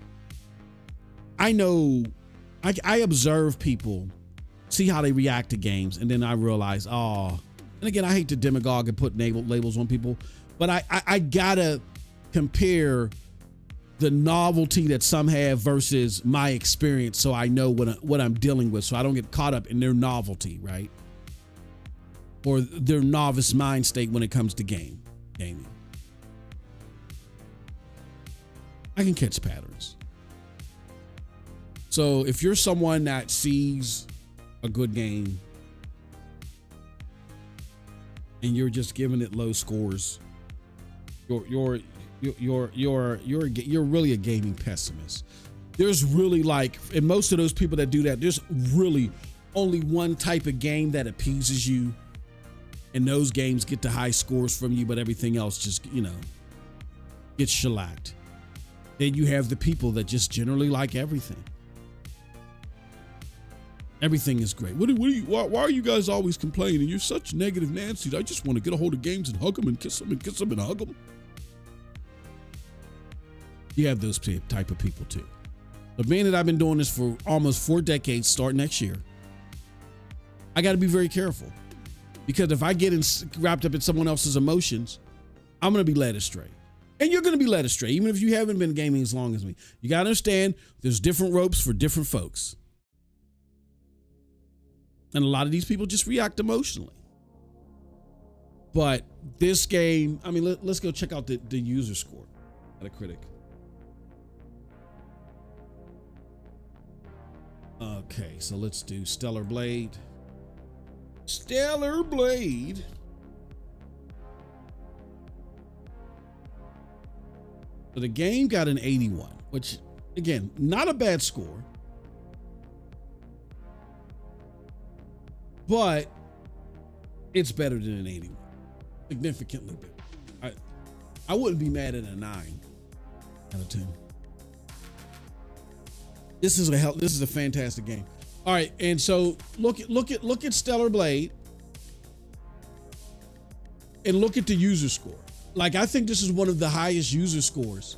I know, I observe people, see how they react to games, and then I realize, and again, I hate to demagogue and put labels on people, but I gotta compare the novelty that some have versus my experience, so I know what I'm dealing with, so I don't get caught up in their novelty, right? Or their novice mind state when it comes to gaming. I can catch patterns. So if you're someone that sees a good game and you're just giving it low scores, you're really a gaming pessimist. There's really, like, and most of those people that do that, there's really only one type of game that appeases you, and those games get the high scores from you, but everything else just, gets shellacked. Then you have the people that just generally like everything. Everything is great. Why are you guys always complaining? You're such negative Nancy's. I just want to get a hold of games and hug them and kiss them and kiss them and hug them. You have those type of people too. But being that I've been doing this for almost 4 decades, start next year, I got to be very careful. Because if I get wrapped up in someone else's emotions, I'm going to be led astray. And you're going to be led astray, even if you haven't been gaming as long as me. You got to understand, there's different ropes for different folks. And a lot of these people just react emotionally. But this game, I mean, let's go check out the user score at a critic. Okay, so let's do Stellar Blade. Stellar Blade. So the game got an 81, which again, not a bad score, but it's better than an 81, significantly better. I wouldn't be mad at a 9 out of 10. This is a fantastic game. All right, and so look at Stellar Blade and look at the user score. Like, I think this is one of the highest user scores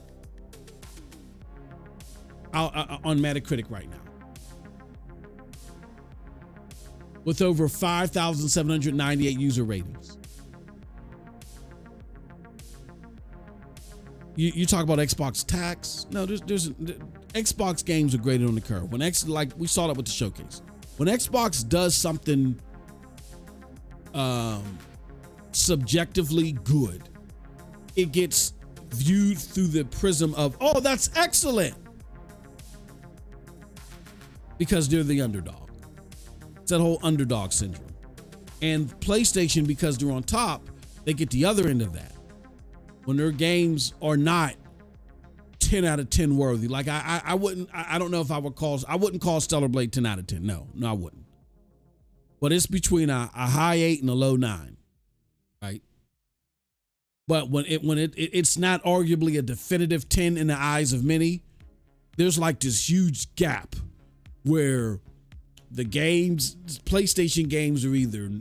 on Metacritic right now, with over 5,798 user ratings. You talk about Xbox tax. No, there's Xbox games are graded on the curve. Like we saw that with the showcase. When Xbox does something subjectively good, it gets viewed through the prism of, oh, that's excellent, because they're the underdog. It's that whole underdog syndrome. And PlayStation, because they're on top, they get the other end of that. When their games are not 10 out of 10 worthy. Like I don't know if I wouldn't call Stellar Blade 10 out of 10. No, I wouldn't. But it's between a high 8 and a low 9, right? But when it's not arguably a definitive 10 in the eyes of many, there's like this huge gap where the games, PlayStation games, are either,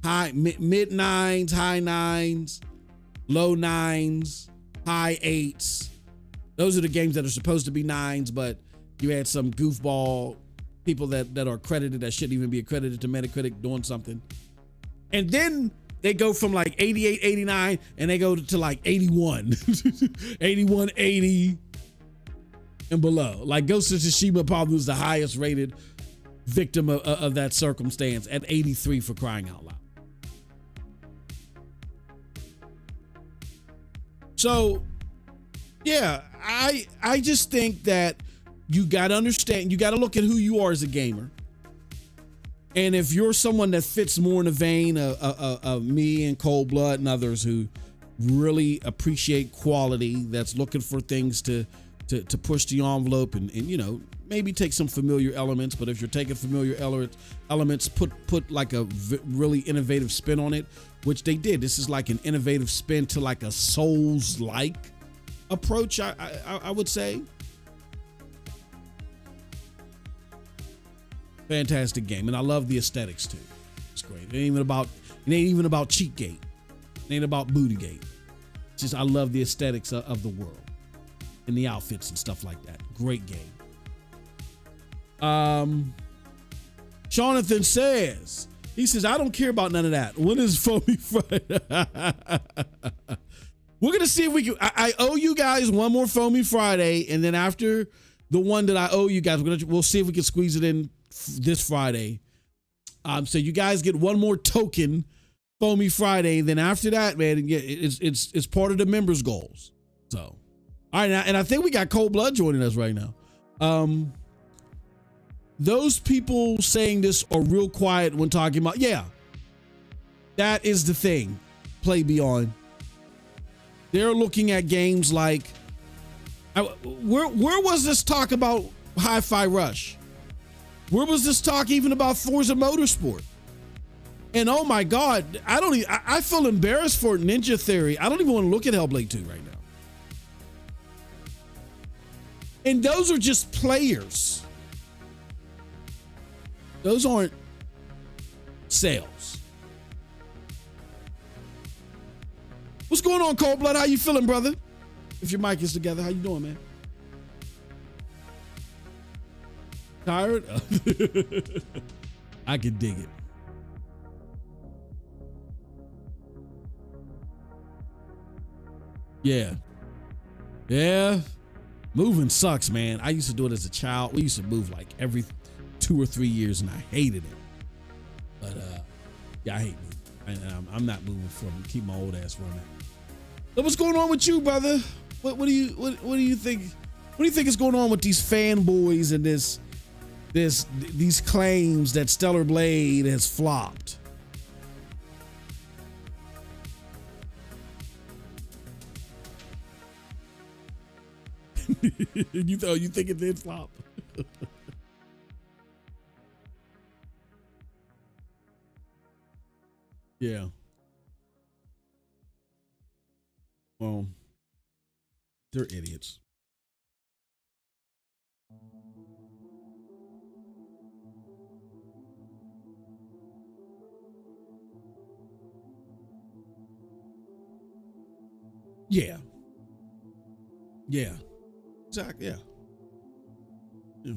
high mid 9s, high 9s, low 9s, high 8s. Those are the games that are supposed to be 9s, but you had some goofball people that are credited that shouldn't even be accredited to Metacritic doing something. And then they go from like 88, 89, and they go to like 81, 81, 80 and below. Like Ghost of Tsushima probably was the highest rated victim of that circumstance at 83, for crying out loud. So, yeah, I just think that you got to understand, you got to look at who you are as a gamer. And if you're someone that fits more in the vein of me and Cold Blood and others who really appreciate quality, that's looking for things to push the envelope and maybe take some familiar elements, but if you're taking familiar elements, put like a really innovative spin on it, which they did. This is like an innovative spin to like a Souls-like approach, I would say. Fantastic game, and I love the aesthetics too. It's great. It ain't even about Cheatgate. It ain't about Bootygate. It's just I love the aesthetics of the world and the outfits and stuff like that. Great game. Jonathan says, I don't care about none of that. When is Foamy Friday? We're gonna see if we can. I owe you guys one more Foamy Friday, and then after the one that I owe you guys, we'll see if we can squeeze it in this Friday. So you guys get one more token Foamy Friday. Then after that, man, it's part of the members' goals. So, all right, and I think we got Cold Blood joining us right now. Those people saying this are real quiet when talking about, yeah, that is the thing. Play Beyond. They're looking at games like, where was this talk about Hi-Fi Rush? Where was this talk even about Forza Motorsport? And oh my God, I feel embarrassed for Ninja Theory. I don't even want to look at Hellblade 2 right now. And those are just players. Those aren't sales. What's going on, Cold Blood? How you feeling, brother? If your mic is together, how you doing, man? Tired? I can dig it. Yeah. Moving sucks, man. I used to do it as a child. We used to move like every 2 or 3 years, and I hated it. But yeah, I hate moving. And I'm not moving from it. Keep my old ass running. So what's going on with you, brother? What do you think? What do you think is going on with these fanboys and these claims that Stellar Blade has flopped. You think it did flop? Yeah. Well, they're idiots. Yeah. Yeah. Exactly. Yeah. Yeah.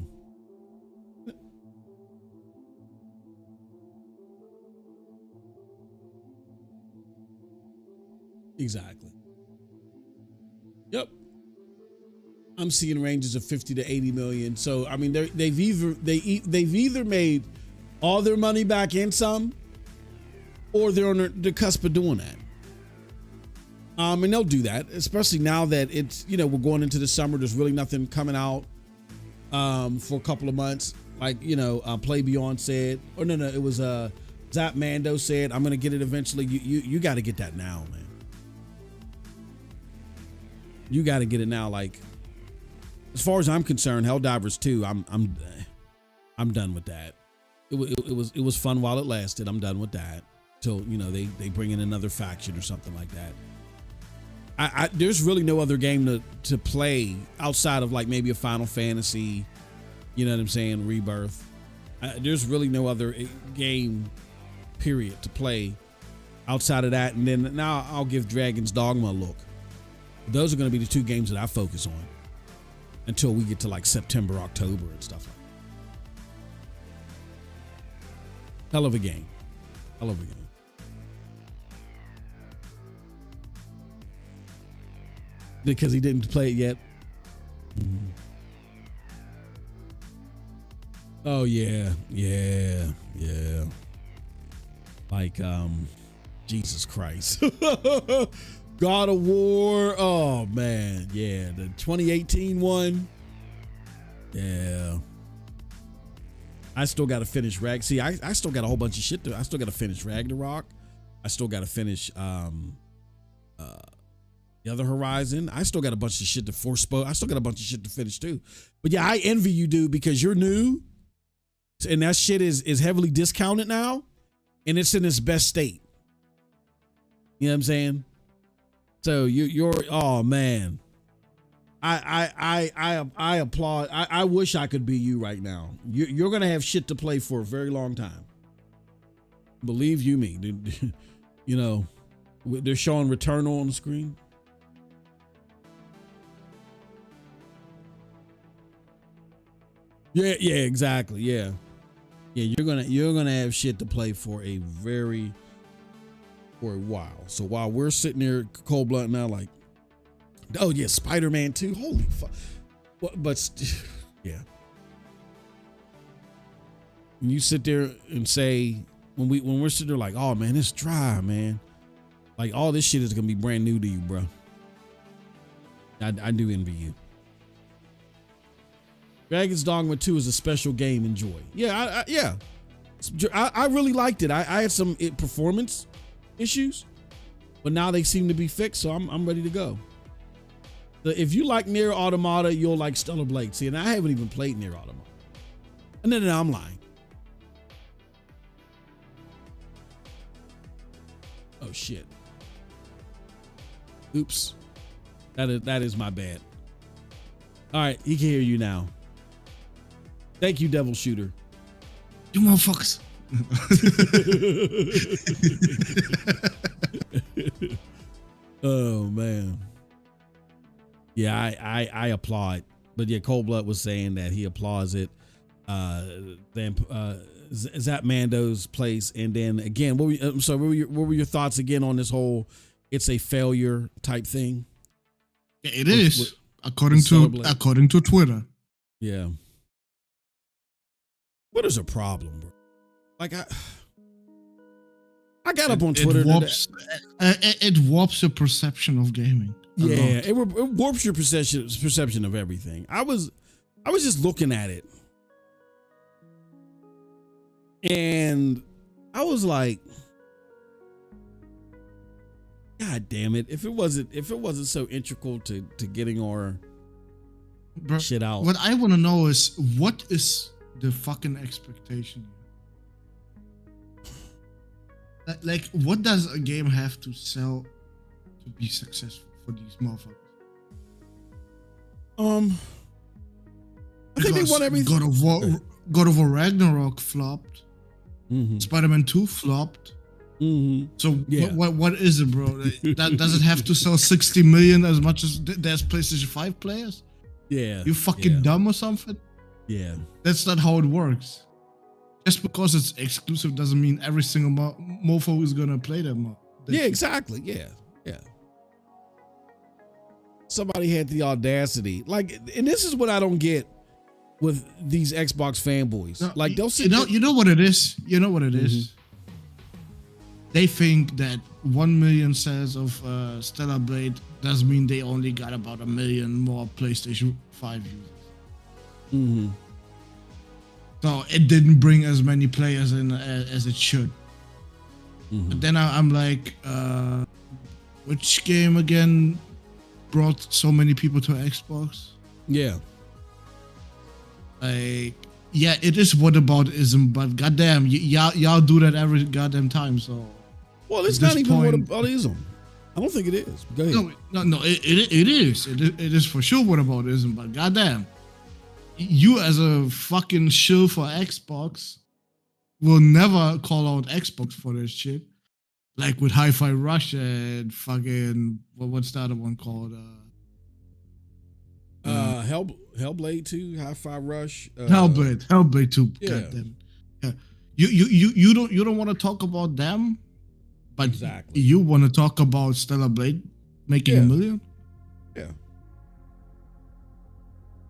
Exactly. Yep. I'm seeing ranges of 50 to 80 million. So I mean, they've either made all their money back and some, or they're on the cusp of doing that. And they'll do that, especially now that it's, we're going into the summer. There's really nothing coming out for a couple of months. Like, Play Beyond said, or no, it was Zap Mando said, I'm gonna get it eventually. You got to get that now, man. You got to get it now. Like, as far as I'm concerned, Helldivers 2, I'm done with that. It was fun while it lasted. I'm done with that till they bring in another faction or something like that. There's really no other game to play outside of like maybe a Final Fantasy, you know what I'm saying, Rebirth. There's really no other game, period, to play outside of that. And then now I'll give Dragon's Dogma a look. Those are going to be the two games that I focus on until we get to like September, October and stuff like that. Hell of a game. Hell of a game. Because he didn't play it yet. Mm-hmm. Oh yeah. Like Jesus Christ. God of War. Oh man, yeah, the 2018 one. Yeah. I still got to finish See, I still got a whole bunch of shit I still got to finish Ragnarok. I still got to finish the other Horizon. I still got a bunch of shit to I still got a bunch of shit to finish too. But yeah, I envy you, dude, because you're new and that shit is heavily discounted now and it's in its best state. You know what I'm saying? So you're oh man. I applaud. I wish I could be you right now. You're gonna have shit to play for a very long time. Believe you me. They're showing Returnal on the screen. Yeah, exactly. Yeah, you're gonna have shit to play for a while. So while we're sitting there cold blooded now, like, oh yeah, Spider-Man 2, holy fuck. But yeah, when you sit there and say when we're sitting there like, oh man, it's dry, man. Like all this shit is gonna be brand new to you, bro. I do envy you. Dragon's Dogma 2 is a special game. Enjoy. Yeah, I really liked it. I had some performance issues, but now they seem to be fixed, so I'm ready to go. If you like Nier Automata, you'll like Stellar Blade. See, and I haven't even played Nier Automata. And then I'm lying. Oh shit. Oops. That is my bad. All right, he can hear you now. Thank you, Devil Shooter. You motherfuckers. Oh man. Yeah, I applaud. But yeah, Cold Blood was saying that he applauds it. Then Zap Mando's place, and then again, what were your thoughts again on this whole it's a failure type thing? Yeah, it is. According to Twitter. Yeah. What is a problem, bro? Like I got up on Twitter. It warps your perception of gaming. Yeah, it warps your perception of everything. I was just looking at it, And I was like, God damn it! If it wasn't so integral to getting our shit out. What I want to know is, what is the fucking expectation? Like, what does a game have to sell to be successful for these motherfuckers? I think they want everything. God of War Ragnarok flopped. Mm-hmm. Spider-Man 2 flopped. Mm-hmm. So yeah. what is it, bro? Does it have to sell 60 million as much as there's PlayStation 5 players? Yeah. You fucking dumb or something? Yeah. That's not how it works. Just because it's exclusive doesn't mean every single mofo is gonna play them. Yeah, exactly. Yeah. Somebody had the audacity, like, and this is what I don't get with these Xbox fanboys. No, like, they'll you know what it is. You know what it is. They think that 1 million sales of Stellar Blade does mean they only got about 1 million more PlayStation 5 users. Mm-hmm. So it didn't bring as many players in as it should. Mm-hmm. But then I'm like, which game again brought so many people to Xbox? Yeah. Like, yeah, it is whataboutism, but goddamn, y'all do that every goddamn time. So, well, it's not even whataboutism. I don't think it is. Go ahead. No, it is. It is for sure whataboutism, but goddamn, you as a fucking shill for Xbox will never call out Xbox for this shit. Like with Hi-Fi Rush and fucking what's the other one called? Hellblade 2, Hi-Fi Rush. Hellblade 2. Yeah. Goddamn. Yeah. You don't want to talk about them, but exactly. You want to talk about Stellar Blade making 1 million? Yeah.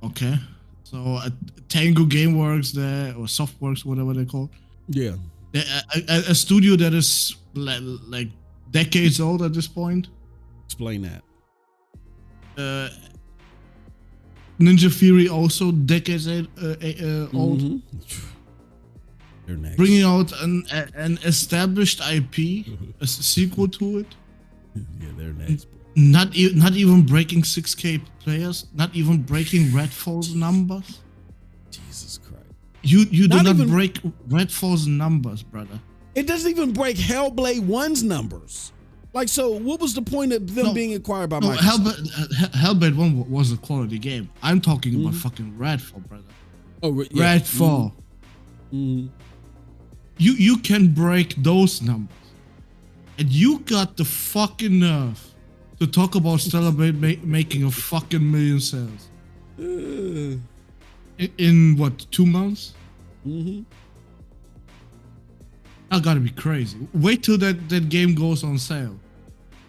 Okay. So Tango Gameworks there, or Softworks, whatever they call. Yeah. A studio that is like decades old at this point. Explain that. Ninja Fury also decades old. Mm-hmm. They're next. Bringing out an established IP, a sequel to it. Yeah, they're next. Not even breaking 6K players. Not even breaking Redfall's numbers. Jesus Christ! You do not break Redfall's numbers, brother. It doesn't even break Hellblade 1's numbers. Like, so what was the point of them being acquired by Microsoft? Hellblade 1 was a quality game. I'm talking about fucking Redfall, brother. Oh, yeah. Redfall. Mm-hmm. You can break those numbers. And you got the fucking nerve to talk about Stellar Blade making a fucking 1 million sales. In what, 2 months? Mm-hmm. I gotta be crazy. Wait till that game goes on sale.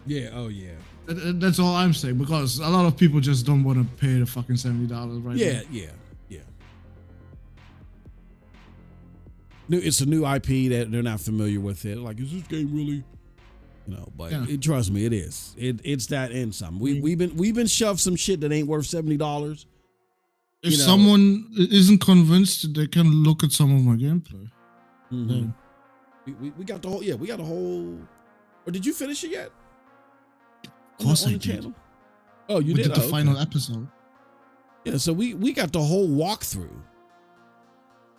Yeah, oh yeah. That's all I'm saying, because a lot of people just don't want to pay the fucking $70 right now. Yeah. It's a new IP that they're not familiar with it. Like, is this game really? But trust me, it is. It's that and some. We've been shoved some shit that ain't worth $70. If someone isn't convinced, they can look at some of my gameplay. Mm-hmm. We got the whole. Or did you finish it yet? Of course on I the did. channel? Oh, you did? did The final episode. Yeah, so we got the whole walkthrough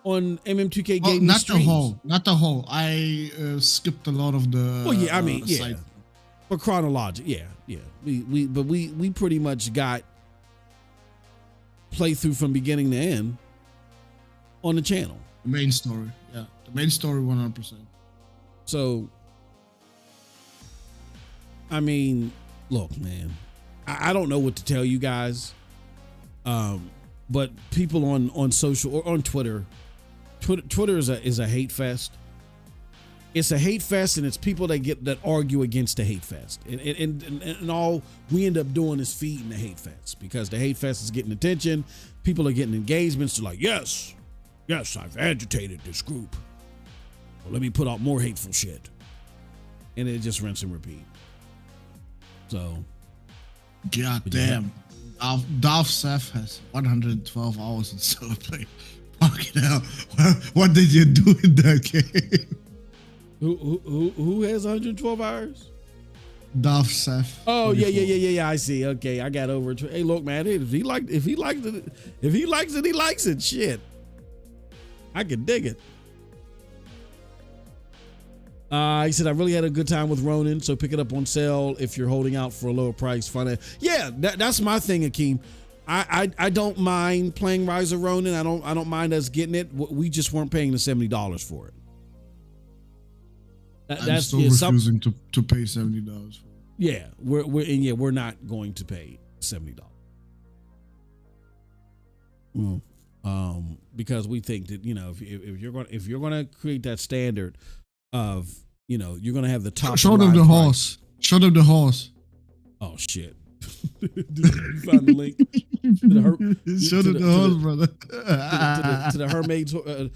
on MM2K Gaming not streams. Not the whole. I skipped a lot of the. Well, yeah, I mean, yeah. site. But chronological, yeah. We pretty much got playthrough from beginning to end on the channel. The main story, yeah. The main story, 100%. So, I mean, look, man, I don't know what to tell you guys, but people on social or on Twitter is a hate fest. It's a hate fest, and it's people that argue against the hate fest, and all we end up doing is feeding the hate fest, because the hate fest is getting attention. People are getting engagements. They're like, yes, I've agitated this group. Well, let me put out more hateful shit. And it just rinse and repeat. So. God damn. Darth Seth has 112 hours in Stellar Blade. My Fucking hell. What did you do in that game? Who has 112 hours? Darth Seth. Oh, yeah. I see. Okay, I got over it. Hey, look, man. If he likes it, he likes it. Shit. I can dig it. He said, I really had a good time with Ronin, so pick it up on sale if you're holding out for a lower price. Yeah, that's my thing, Akeem. I don't mind playing Rise of Ronin. I don't mind us getting it. We just weren't paying the $70 for it. I'm still refusing to pay $70 for it. Yeah, we're not going to pay $70. Because we think that, you know, if you're going to create that standard of, you know, you're going to have the top. Show them the horse. Show them the horse. Oh shit! You found the link. Show them the horse, brother. To the Hermaid's, the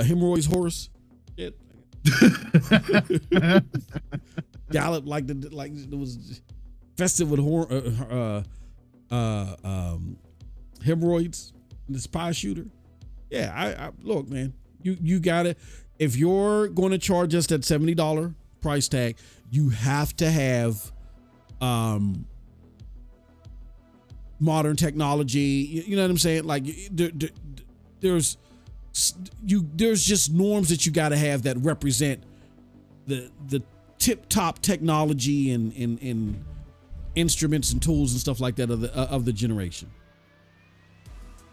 hemorrhoids horse. Shit. Gallop like it was festive with hemorrhoids. The spy shooter. Yeah, I look, man. You got it. If you're going to charge us that $70 price tag, you have to have modern technology. You know what I'm saying? Like there's just norms that you got to have that represent the tip top technology and instruments and tools and stuff like that of the generation.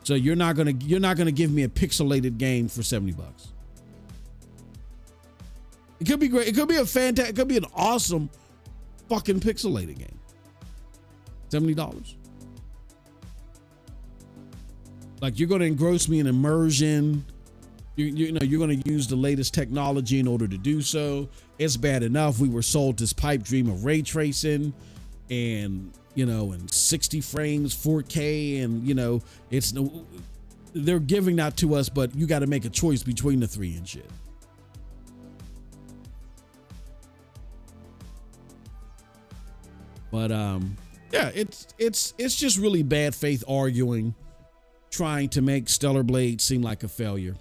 So you're not gonna give me a pixelated game for $70. It could be great. It could be it could be an awesome fucking pixelated game. $70. Like, you're going to engross me in immersion. You know, you're going to use the latest technology in order to do so. It's bad enough we were sold this pipe dream of ray tracing and, you know, and 60 frames, 4K, and, you know, they're giving that to us, but you got to make a choice between the three and shit. But yeah, it's just really bad faith arguing, trying to make Stellar Blade seem like a failure.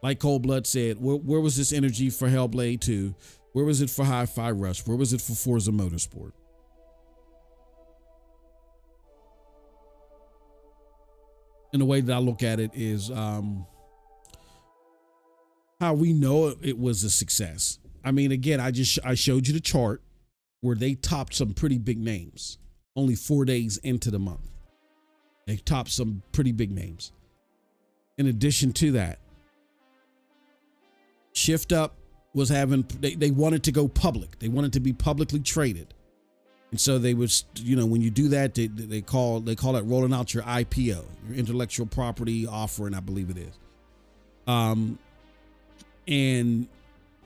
Like Cold Blood said, where was this energy for Hellblade 2? Where was it for Hi-Fi Rush? Where was it for Forza Motorsport? And the way that I look at it is how we know it was a success. I mean, again, I showed you the chart where they topped some pretty big names only 4 days into the month. They topped some pretty big names. In addition to that, Shift Up was they wanted to go public. They wanted to be publicly traded. And so they was, you know, when you do that, they call it rolling out your IPO, your intellectual property offering, I believe it is. And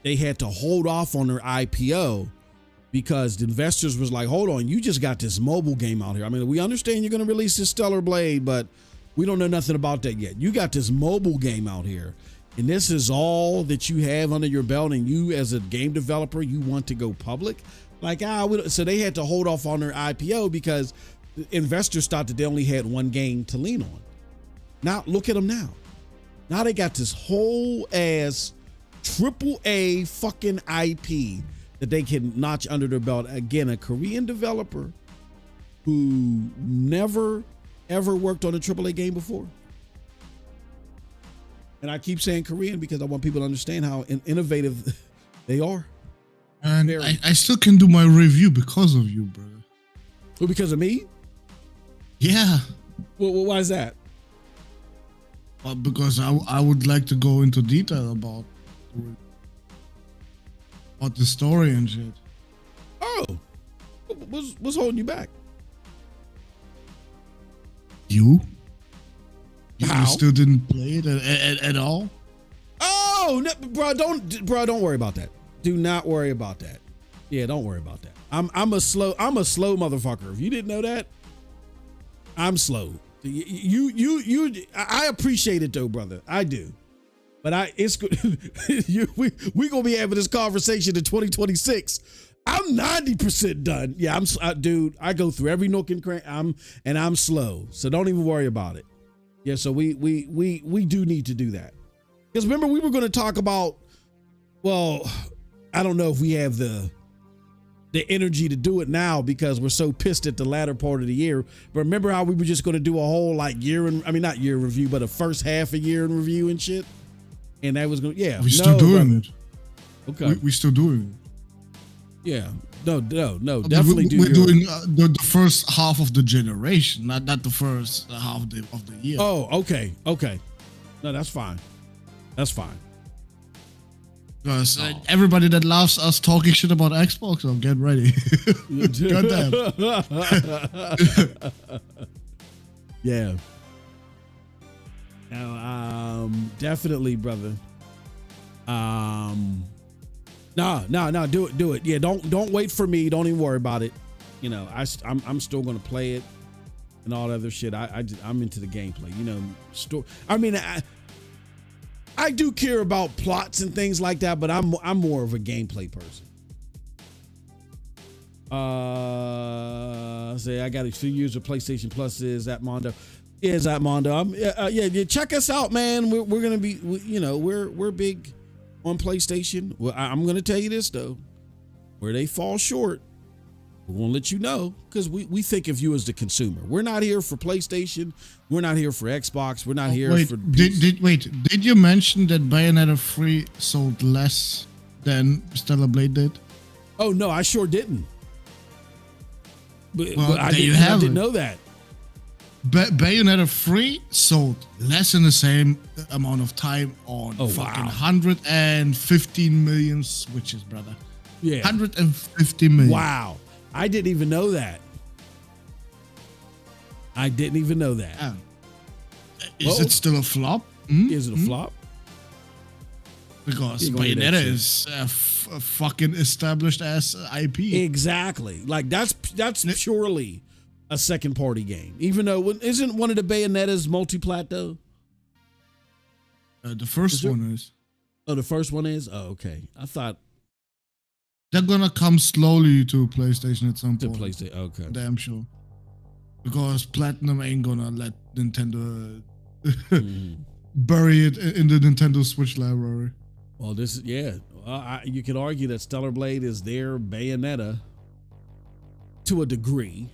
they had to hold off on their IPO because the investors was like, hold on, you just got this mobile game out here. I mean, we understand you're going to release this Stellar Blade, but we don't know nothing about that yet. You got this mobile game out here, and this is all that you have under your belt, and you as a game developer, you want to go public? Like, so they had to hold off on their IPO because investors thought that they only had one game to lean on. Now, look at them now. Now they got this whole ass AAA fucking IP that they can notch under their belt. Again, a Korean developer who never, ever worked on a AAA game before. And I keep saying Korean because I want people to understand how innovative they are. And I still can do my review because of you, brother. Well, because of me? Yeah. Well, why is that? Well, because I would like to go into detail about the story and shit. Oh, what's holding you back? You How? You still didn't play it at all? Oh, no, bro, don't worry about that. Do not worry about that. Yeah, don't worry about that. I'm a slow motherfucker. If you didn't know that, I'm slow. I appreciate it though, brother. I do. But it's good. we gonna be having this conversation in 2026. I'm 90% done. Yeah, dude. I go through every nook and cranny. I'm slow. So don't even worry about it. Yeah. So we do need to do that. Because remember, we were going to talk about, well, I don't know if we have the energy to do it now because we're so pissed at the latter part of the year. But remember how we were just going to do a whole like not year review, but a first half a year in review and shit. And that was going to, We're still doing it. Okay. We're still doing it. Yeah. No, definitely We're doing the first half of the generation, not the first half of the year. Oh, okay. No, that's fine. That's fine. Because everybody that loves us talking shit about Xbox, so get ready. Goddamn. Yeah. Now, definitely, brother. No, do it. Yeah, don't wait for me. Don't even worry about it. You know, I'm still gonna play it and all that other shit. I'm into the gameplay. You know, I do care about plots and things like that, but I'm more of a gameplay person. Say I got a few years of PlayStation Plus. Is that Mondo? Is that Mondo? Yeah. Check us out, man. We're gonna be, we're big on PlayStation. Well, I'm gonna tell you this though, where they fall short, we're gonna let you know because we think of you as the consumer. We're not here for PlayStation. We're not here for Xbox. We're not here for. Did you mention that Bayonetta 3 sold less than Stellar Blade did? Oh no, I sure didn't. But I didn't know that. Bayonetta 3 sold less in the same amount of time on 115 million Switches, brother. Yeah, 150 million. Wow, I didn't even know that. Yeah. Is it still a flop? Is it a flop? Because Bayonetta is a fucking established ass IP. Exactly. Like that's purely a second party game. Even though isn't one of the Bayonetta's multi-plat though? The first one is. Oh, the first one is? Oh, okay. I thought they're gonna come slowly to PlayStation at some point. To PlayStation, okay. Damn sure. Because Platinum ain't gonna let Nintendo bury it in the Nintendo Switch library. Well, this is you could argue that Stellar Blade is their Bayonetta to a degree.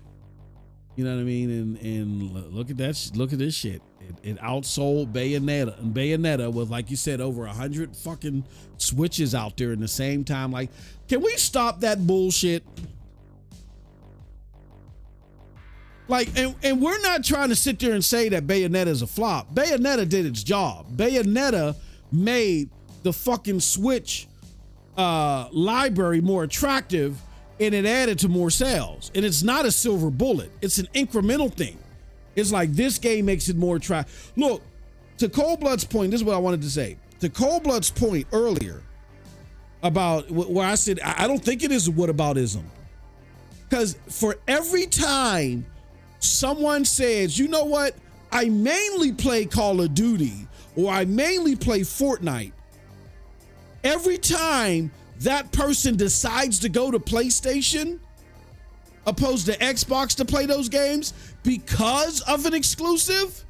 You know what I mean? And look at that. Look at this shit. It outsold Bayonetta, and Bayonetta with, like you said, over 100 fucking Switches out there in the same time. Like, can we stop that bullshit? Like, and we're not trying to sit there and say that Bayonetta is a flop. Bayonetta did its job. Bayonetta made the fucking Switch library more attractive, and it added to more sales. And it's not a silver bullet. It's an incremental thing. It's like this game makes it more attractive. Look, to Coldblood's point, this is what I wanted to say. To Coldblood's point earlier about where I said, I don't think it is a whataboutism. Because for every time someone says, you know what, I mainly play Call of Duty or I mainly play Fortnite, every time that person decides to go to PlayStation opposed to Xbox to play those games because of an exclusive,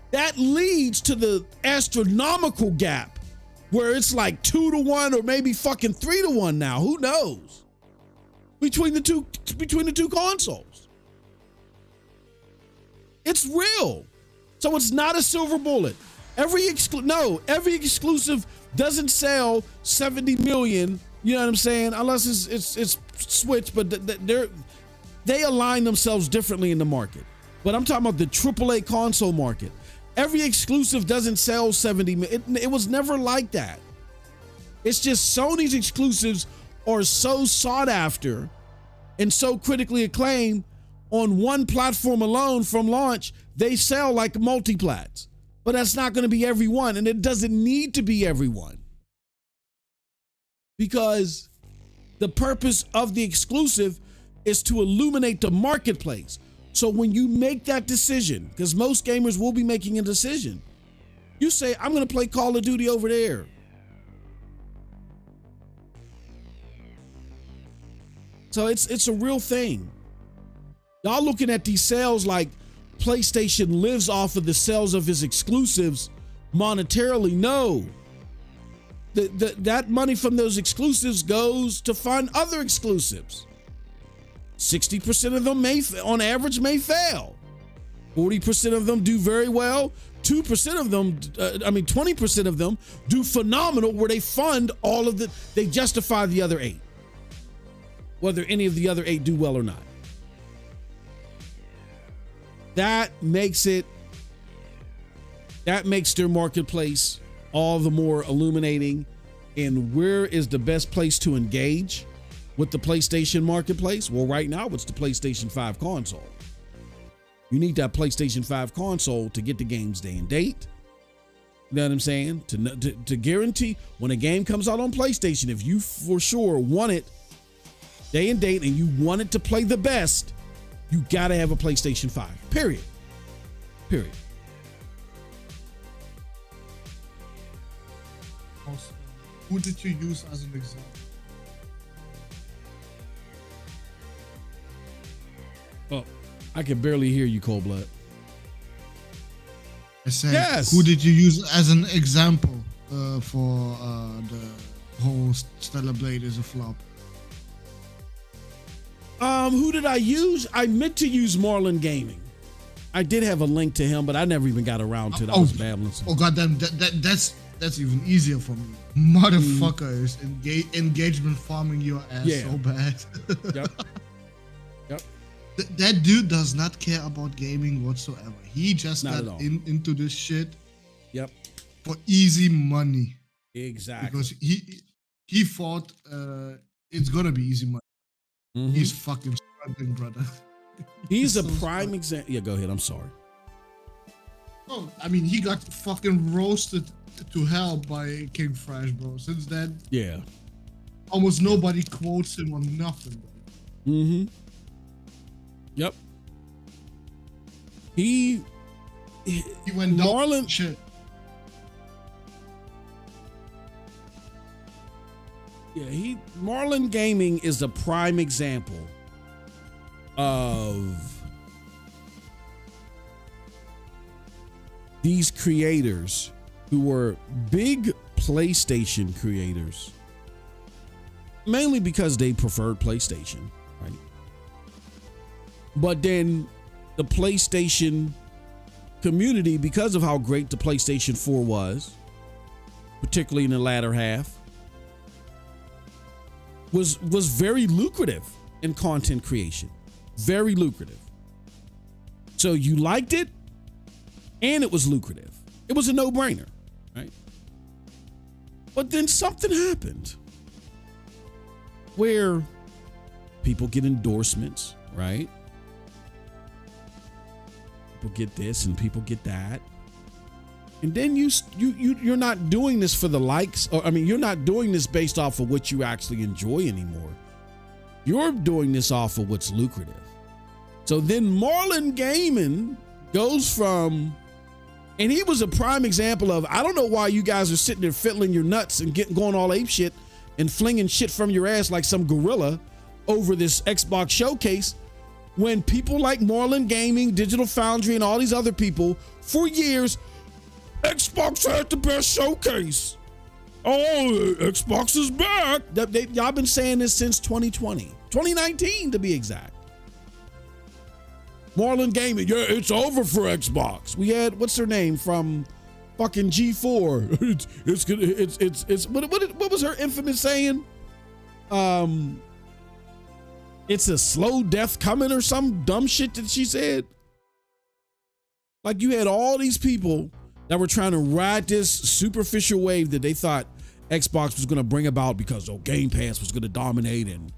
that leads to the astronomical gap where it's like 2-1 or maybe fucking 3-1 now. Who knows? Between the two consoles. It's real. So it's not a silver bullet. Every exclusive doesn't sell 70 million, you know what I'm saying? Unless it's Switch, but they align themselves differently in the market. But I'm talking about the AAA console market. Every exclusive doesn't sell 70 million. It was never like that. It's just Sony's exclusives are so sought after and so critically acclaimed on one platform alone from launch, they sell like multi-plats. But that's not going to be everyone, and it doesn't need to be everyone. Because the purpose of the exclusive is to illuminate the marketplace. So when you make that decision, because most gamers will be making a decision, you say, I'm going to play Call of Duty over there. So it's a real thing. Y'all looking at these sales like PlayStation lives off of the sales of its exclusives. monetarily. No. That money from those exclusives goes to fund other exclusives. 60% of them on average may fail. 40% of them do very well. 2% of them, 20% of them do phenomenal, where they fund they justify the other 8. Whether any of the other 8 do well or not. That makes their marketplace all the more illuminating. And where is the best place to engage with the PlayStation marketplace? Well, right now it's the PlayStation 5 console. You need that PlayStation 5 console to get the games day and date. You know what I'm saying? To guarantee when a game comes out on PlayStation, if you for sure want it day and date and you want it to play the best, you got to have a PlayStation 5. Period. Also, who did you use as an example? Oh, I can barely hear you, Cold Blood. I said, yes. Who did you use as an example for the whole Stellar Blade is a flop? Who did I use? I meant to use Marlon Gaming. I did have a link to him, but I never even got around to it. I was babbling. Oh goddamn! That's even easier for me. Motherfucker is engagement farming your ass so bad. Yep. That dude does not care about gaming whatsoever. He just got into this shit. Yep. For easy money. Exactly. Because he thought it's gonna be easy money. Mm-hmm. He's fucking struggling, brother. He's a prime example. Yeah, go ahead. I'm sorry. Oh, I mean, he got fucking roasted to hell by King Fresh, bro. Since then, almost nobody quotes him on nothing, bro. Mm-hmm. Yep. He went Marlon. Shit. Yeah, Marlon Gaming is a prime example of these creators who were big PlayStation creators, mainly because they preferred PlayStation, right? But then the PlayStation community, because of how great the PlayStation 4 was, particularly in the latter half, was very lucrative in content creation. Very lucrative. So you liked it, and it was lucrative. It was a no-brainer, right? But then something happened where people get endorsements, right? People get this and people get that. And then you're not doing this for the likes, you're not doing this based off of what you actually enjoy anymore. You're doing this off of what's lucrative. So then Marlon Gaming goes from, and he was a prime example of, I don't know why you guys are sitting there fiddling your nuts and going all ape shit and flinging shit from your ass like some gorilla over this Xbox showcase, when people like Marlon Gaming, Digital Foundry, and all these other people for years, Xbox had the best showcase. Oh, Xbox is back. Y'all been saying this since 2019 to be exact. Marlon Gaming, it's over for Xbox. We had, what's her name from fucking G4? It's what was her infamous saying? It's a slow death coming or some dumb shit that she said. Like, you had all these people that were trying to ride this superficial wave that they thought Xbox was going to bring about because Game Pass was going to dominate and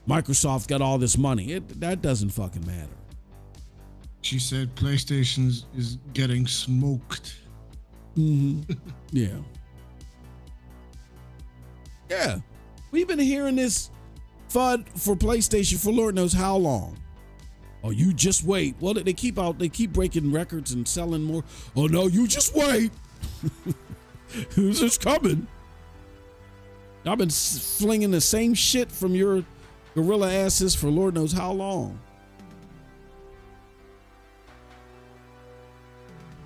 Microsoft got all this money. That doesn't fucking matter. She said PlayStation is getting smoked. Mm-hmm. Yeah. Yeah. We've been hearing this FUD for PlayStation for Lord knows how long. Oh, you just wait. Well, they keep breaking records and selling more. Oh no, you just wait. Who's this coming? I've been flinging the same shit from your gorilla asses for Lord knows how long.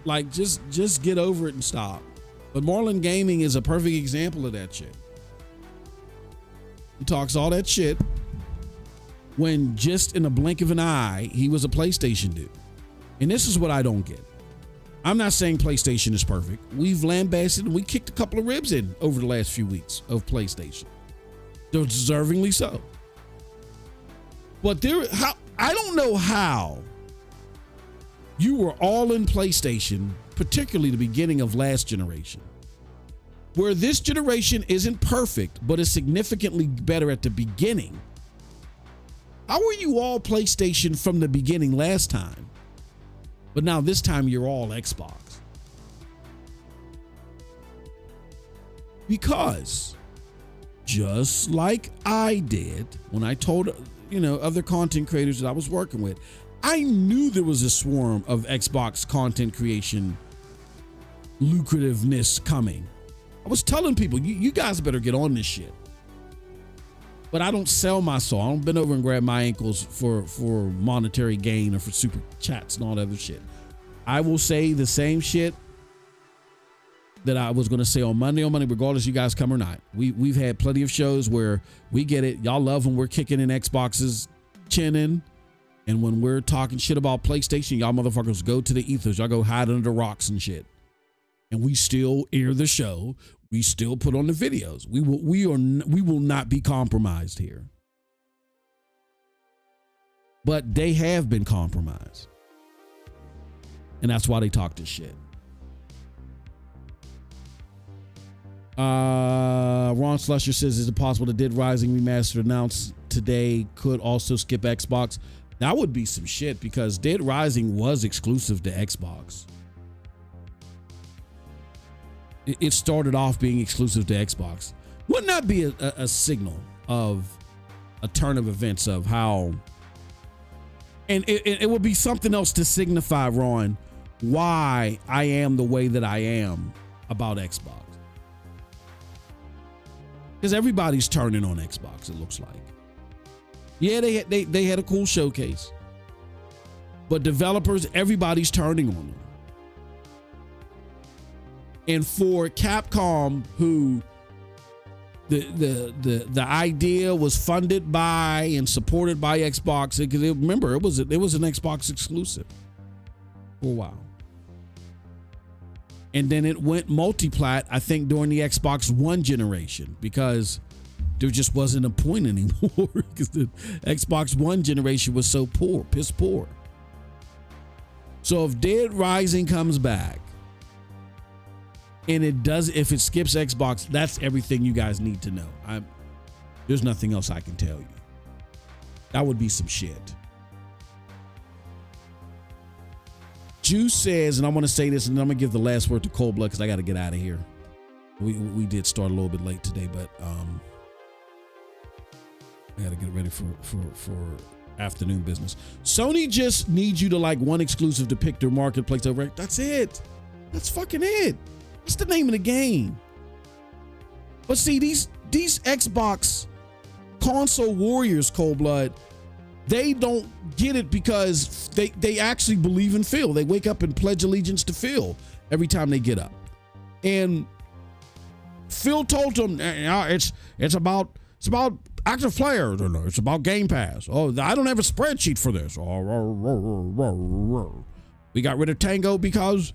Like, just get over it and stop. But Marlon Gaming is a perfect example of that shit. He talks all that shit when just in a blink of an eye, he was a PlayStation dude. And this is what I don't get. I'm not saying PlayStation is perfect. We've lambasted and we kicked a couple of ribs in over the last few weeks of PlayStation. Deservingly so. But I don't know how you were all in PlayStation, particularly the beginning of last generation, where this generation isn't perfect, but is significantly better at the beginning. How were you all PlayStation from the beginning last time? But now this time you're all Xbox. Because just like I did when I told, other content creators that I was working with, I knew there was a swarm of Xbox content creation lucrativeness coming. I was telling people, you guys better get on this shit. But I don't sell my soul. I don't bend over and grab my ankles for monetary gain or for super chats and all that other shit. I will say the same shit that I was going to say on Monday, regardless you guys come or not. We've had plenty of shows where we get it. Y'all love when we're kicking in Xbox's chin in. And when we're talking shit about PlayStation, y'all motherfuckers go to the ethos. Y'all go hide under the rocks and shit. And we still air the show. We still put on the videos. We will not be compromised here. But they have been compromised. And that's why they talk this shit. Ron Slusher says, is it possible the Dead Rising remaster announced today could also skip Xbox? That would be some shit because Dead Rising was exclusive to Xbox. It started off being exclusive to Xbox. Wouldn't that be a signal of a turn of events of how, and it would be something else to signify, Ron, why I am the way that I am about Xbox. Because everybody's turning on Xbox, it looks like. Yeah, they had a cool showcase. But developers, everybody's turning on them. And for Capcom, who the idea was funded by and supported by Xbox, because remember it was an Xbox exclusive for a while. And then it went multi-plat, I think, during the Xbox One generation, because there just wasn't a point anymore because the Xbox One generation was so poor, piss poor. So if Dead Rising comes back and if it skips Xbox, that's everything you guys need to know. There's nothing else I can tell you. That would be some shit. Juice says, and I want to say this, and I'm gonna give the last word to Cold Blood because I got to get out of here. We did start a little bit late today, but I got to get ready for afternoon business. Sony just needs you to like one exclusive to pick their marketplace over. That's it. That's fucking it. That's the name of the game. But see, these Xbox console warriors, Cold Blood, they don't get it because they actually believe in Phil. They wake up and pledge allegiance to Phil every time they get up. And Phil told them, it's about active players. No, it's about Game Pass. Oh, I don't have a spreadsheet for this. We got rid of Tango because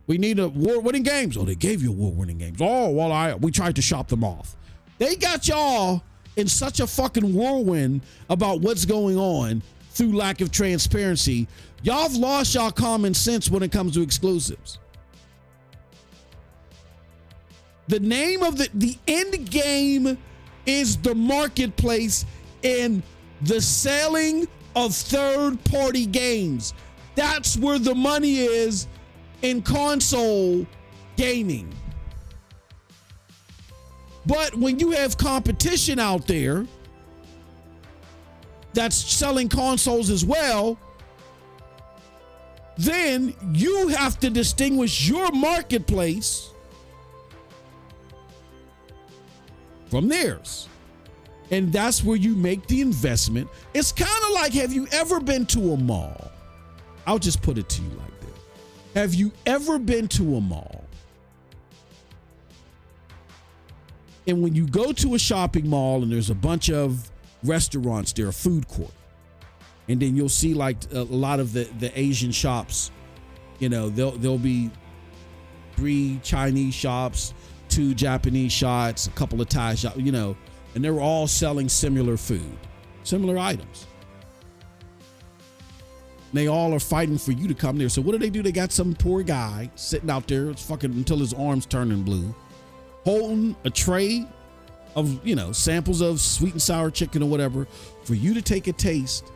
we need award-winning games. Oh, they gave you award-winning games. Oh, well, we tried to shop them off. They got y'all in such a fucking whirlwind about what's going on through lack of transparency. Y'all have lost y'all common sense when it comes to exclusives. The name of the end game is the marketplace and the selling of third-party games. That's where the money is in console gaming. But when you have competition out there that's selling consoles as well, then you have to distinguish your marketplace from theirs. And that's where you make the investment. It's kind of like, have you ever been to a mall? I'll just put it to you like this. Have you ever been to a mall? And when you go to a shopping mall and there's a bunch of restaurants, there are food court. And then you'll see like a lot of the Asian shops, you know, there'll be 3 Chinese shops, 2 Japanese shops, a couple of Thai shops, you know, and they're all selling similar food, similar items. They all are fighting for you to come there. So what do? They got some poor guy sitting out there, it's fucking until his arm's turning blue, holding a tray of, you know, samples of sweet and sour chicken or whatever for you to take a taste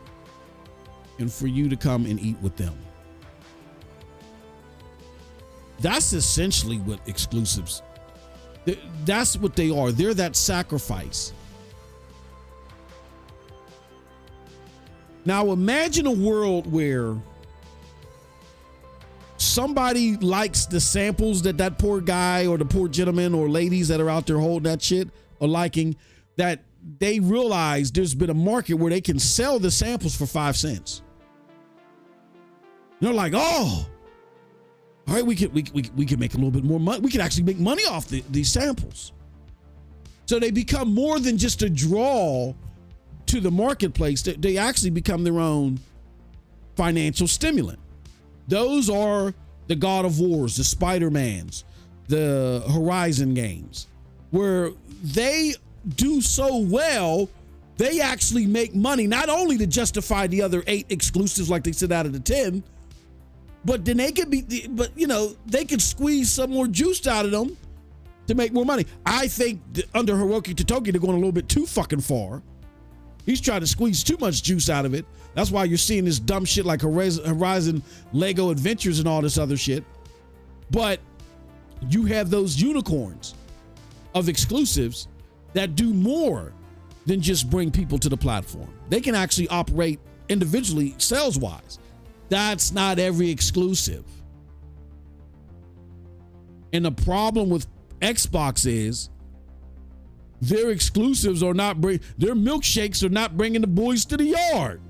and for you to come and eat with them. That's essentially what exclusives, that's what they are. They're that sacrifice. Now imagine a world where somebody likes the samples that poor guy or the poor gentleman or ladies that are out there holding that shit are liking, that they realize there's been a market where they can sell the samples for 5 cents. They're like, oh, all right, we can make a little bit more money. We can actually make money off these samples. So they become more than just a draw to the marketplace. They actually become their own financial stimulant. Those are the God of Wars, the Spider-Mans, the Horizon games, where they do so well, they actually make money, not only to justify the other 8 exclusives like they said out of the 10, but then they could they could squeeze some more juice out of them to make more money. I think under Hiroki Totoki, they're going a little bit too fucking far. He's trying to squeeze too much juice out of it. That's why you're seeing this dumb shit like Horizon Lego Adventures and all this other shit. But you have those unicorns of exclusives that do more than just bring people to the platform. They can actually operate individually sales-wise. That's not every exclusive. And the problem with Xbox is their exclusives are not their milkshakes are not bringing the boys to the yard.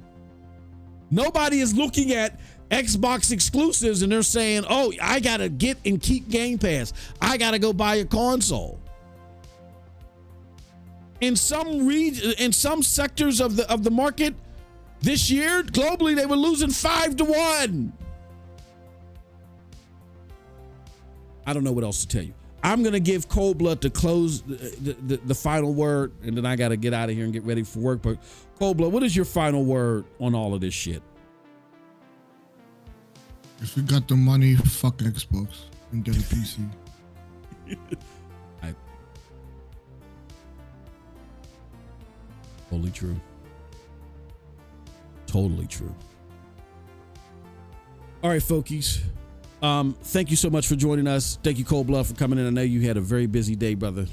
Nobody is looking at Xbox exclusives and they're saying, oh, I gotta get and keep Game Pass. I gotta go buy a console. In some sectors of the market this year, globally, they were losing 5-1. I don't know what else to tell you. I'm going to give Cold Blood to close the final word, and then I got to get out of here and get ready for work. But Cold Blood, what is your final word on all of this shit? If you got the money, fuck Xbox and get a PC. Totally true. Totally true. All right, folkies. Thank you so much for joining us. Thank you, Cold Blood, for coming in. I know you had a very busy day, brother.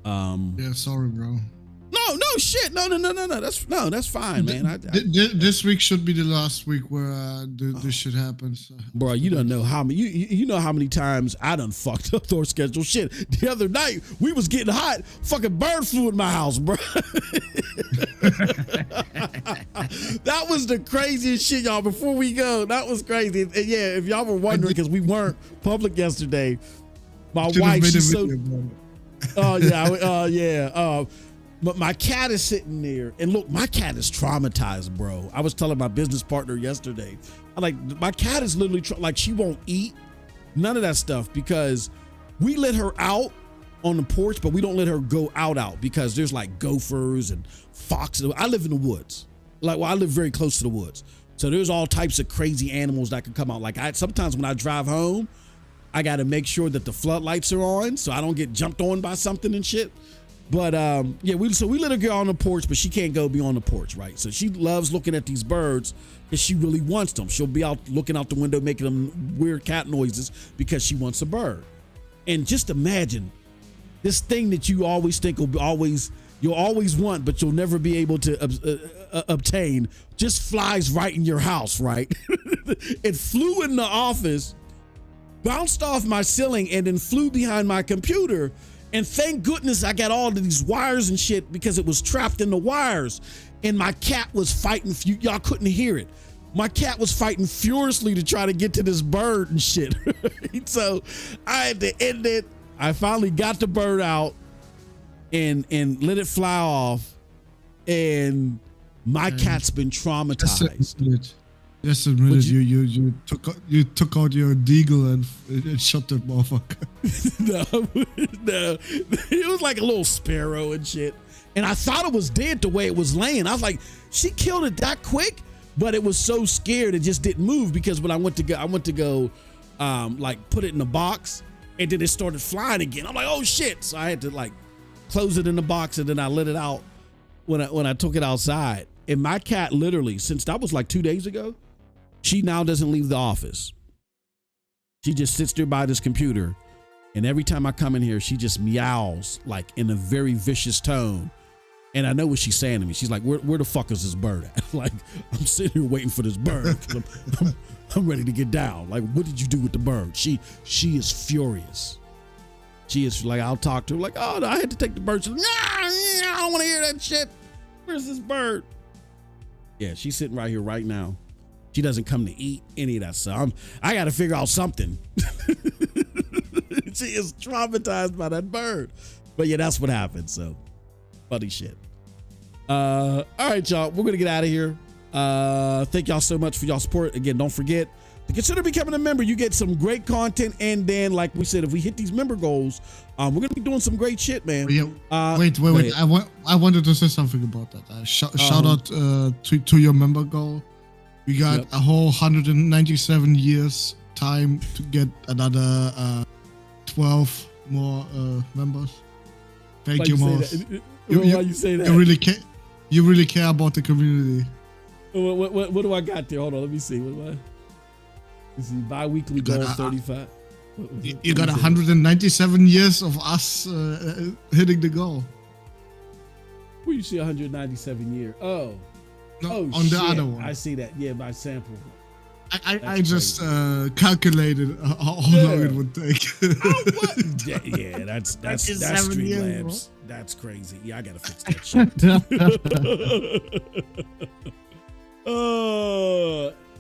Yeah, sorry, bro. No shit. No. That's fine, man. This week should be the last week where this shit happens. So. Bro, you don't know how many. You know how many times I done fucked up our schedule. Shit, the other night we was getting hot. Fucking bird flu in my house, bro. That was the craziest shit, y'all. Before we go, that was crazy. And yeah, if y'all were wondering, because we weren't public yesterday, my wife, she's so. Oh yeah. But my cat is sitting there, and look, my cat is traumatized, bro. I was telling my business partner yesterday, my cat is literally like, she won't eat, none of that stuff, because we let her out on the porch, but we don't let her go out because there's like gophers and foxes. I live in the woods. I live very close to the woods. So there's all types of crazy animals that can come out. Like sometimes when I drive home, I got to make sure that the floodlights are on so I don't get jumped on by something and shit. But yeah, we let her go on the porch, but she can't go be on the porch, right? So she loves looking at these birds because she really wants them. She'll be out looking out the window, making them weird cat noises because she wants a bird. And just imagine this thing that you always think you'll always want, but you'll never be able to obtain, just flies right in your house, right? It flew in the office, bounced off my ceiling, and then flew behind my computer. And thank goodness I got all of these wires and shit because it was trapped in the wires. And my cat was fighting. Y'all couldn't hear it. my cat was fighting furiously to try to get to this bird and shit. So I had to end it. I finally got the bird out and let it fly off. And my cat's been traumatized. Just admit you took out your deagle and shot that motherfucker. No, it was like a little sparrow and shit. And I thought it was dead the way it was laying. I was like, she killed it that quick, but it was so scared it just didn't move, because when I went to go like put it in a box, and then it started flying again. I'm like, oh shit! So I had to like close it in the box, and then I let it out when I took it outside. And my cat literally, since that was like 2 days ago, she now doesn't leave the office. She just sits there by this computer, and every time I come in here, she just meows like in a very vicious tone. And I know what she's saying to me. She's like, where the fuck is this bird at? Like, I'm sitting here waiting for this bird. I'm ready to get down. Like, what did you do with the bird? She is furious. She is like, I'll talk to her like, oh, no, I had to take the bird. She's like, I don't want to hear that shit. Where's this bird? Yeah, she's sitting right here right now. She doesn't come to eat any of that stuff. I got to figure out something. She is traumatized by that bird. But yeah, that's what happened. So funny shit. All right, y'all, we're going to get out of here. Thank y'all so much for y'all support. Again, don't forget to consider becoming a member. You get some great content. And then, like we said, if we hit these member goals, we're going to be doing some great shit, man. Yeah, wait. I wanted to say something about that. Shout out to your member goal. We got a whole 197 years time to get another 12 more members. Thank you, Moss. Why you say that? You really care about the community. What do I got there? Hold on, let me see. This is bi-weekly goal 35. You got 197 years of us hitting the goal. Where you see 197 years? Oh. No, on the other one. I see that. Yeah, by sample. I just calculated how long it would take. Yeah, that's Streamlabs. That's crazy. Yeah, I gotta fix that shit.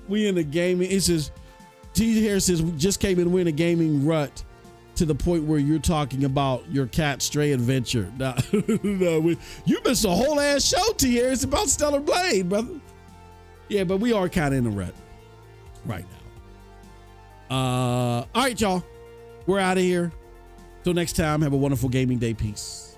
We in the gaming. It says T Harris says we just came in. We're in a gaming rut to the point where you're talking about your cat stray adventure. No, you missed a whole ass show, T Harris, about Stellar Blade, brother. Yeah, but we are kind of in a rut right now. All right, y'all. We're out of here. Till next time, have a wonderful gaming day. Peace.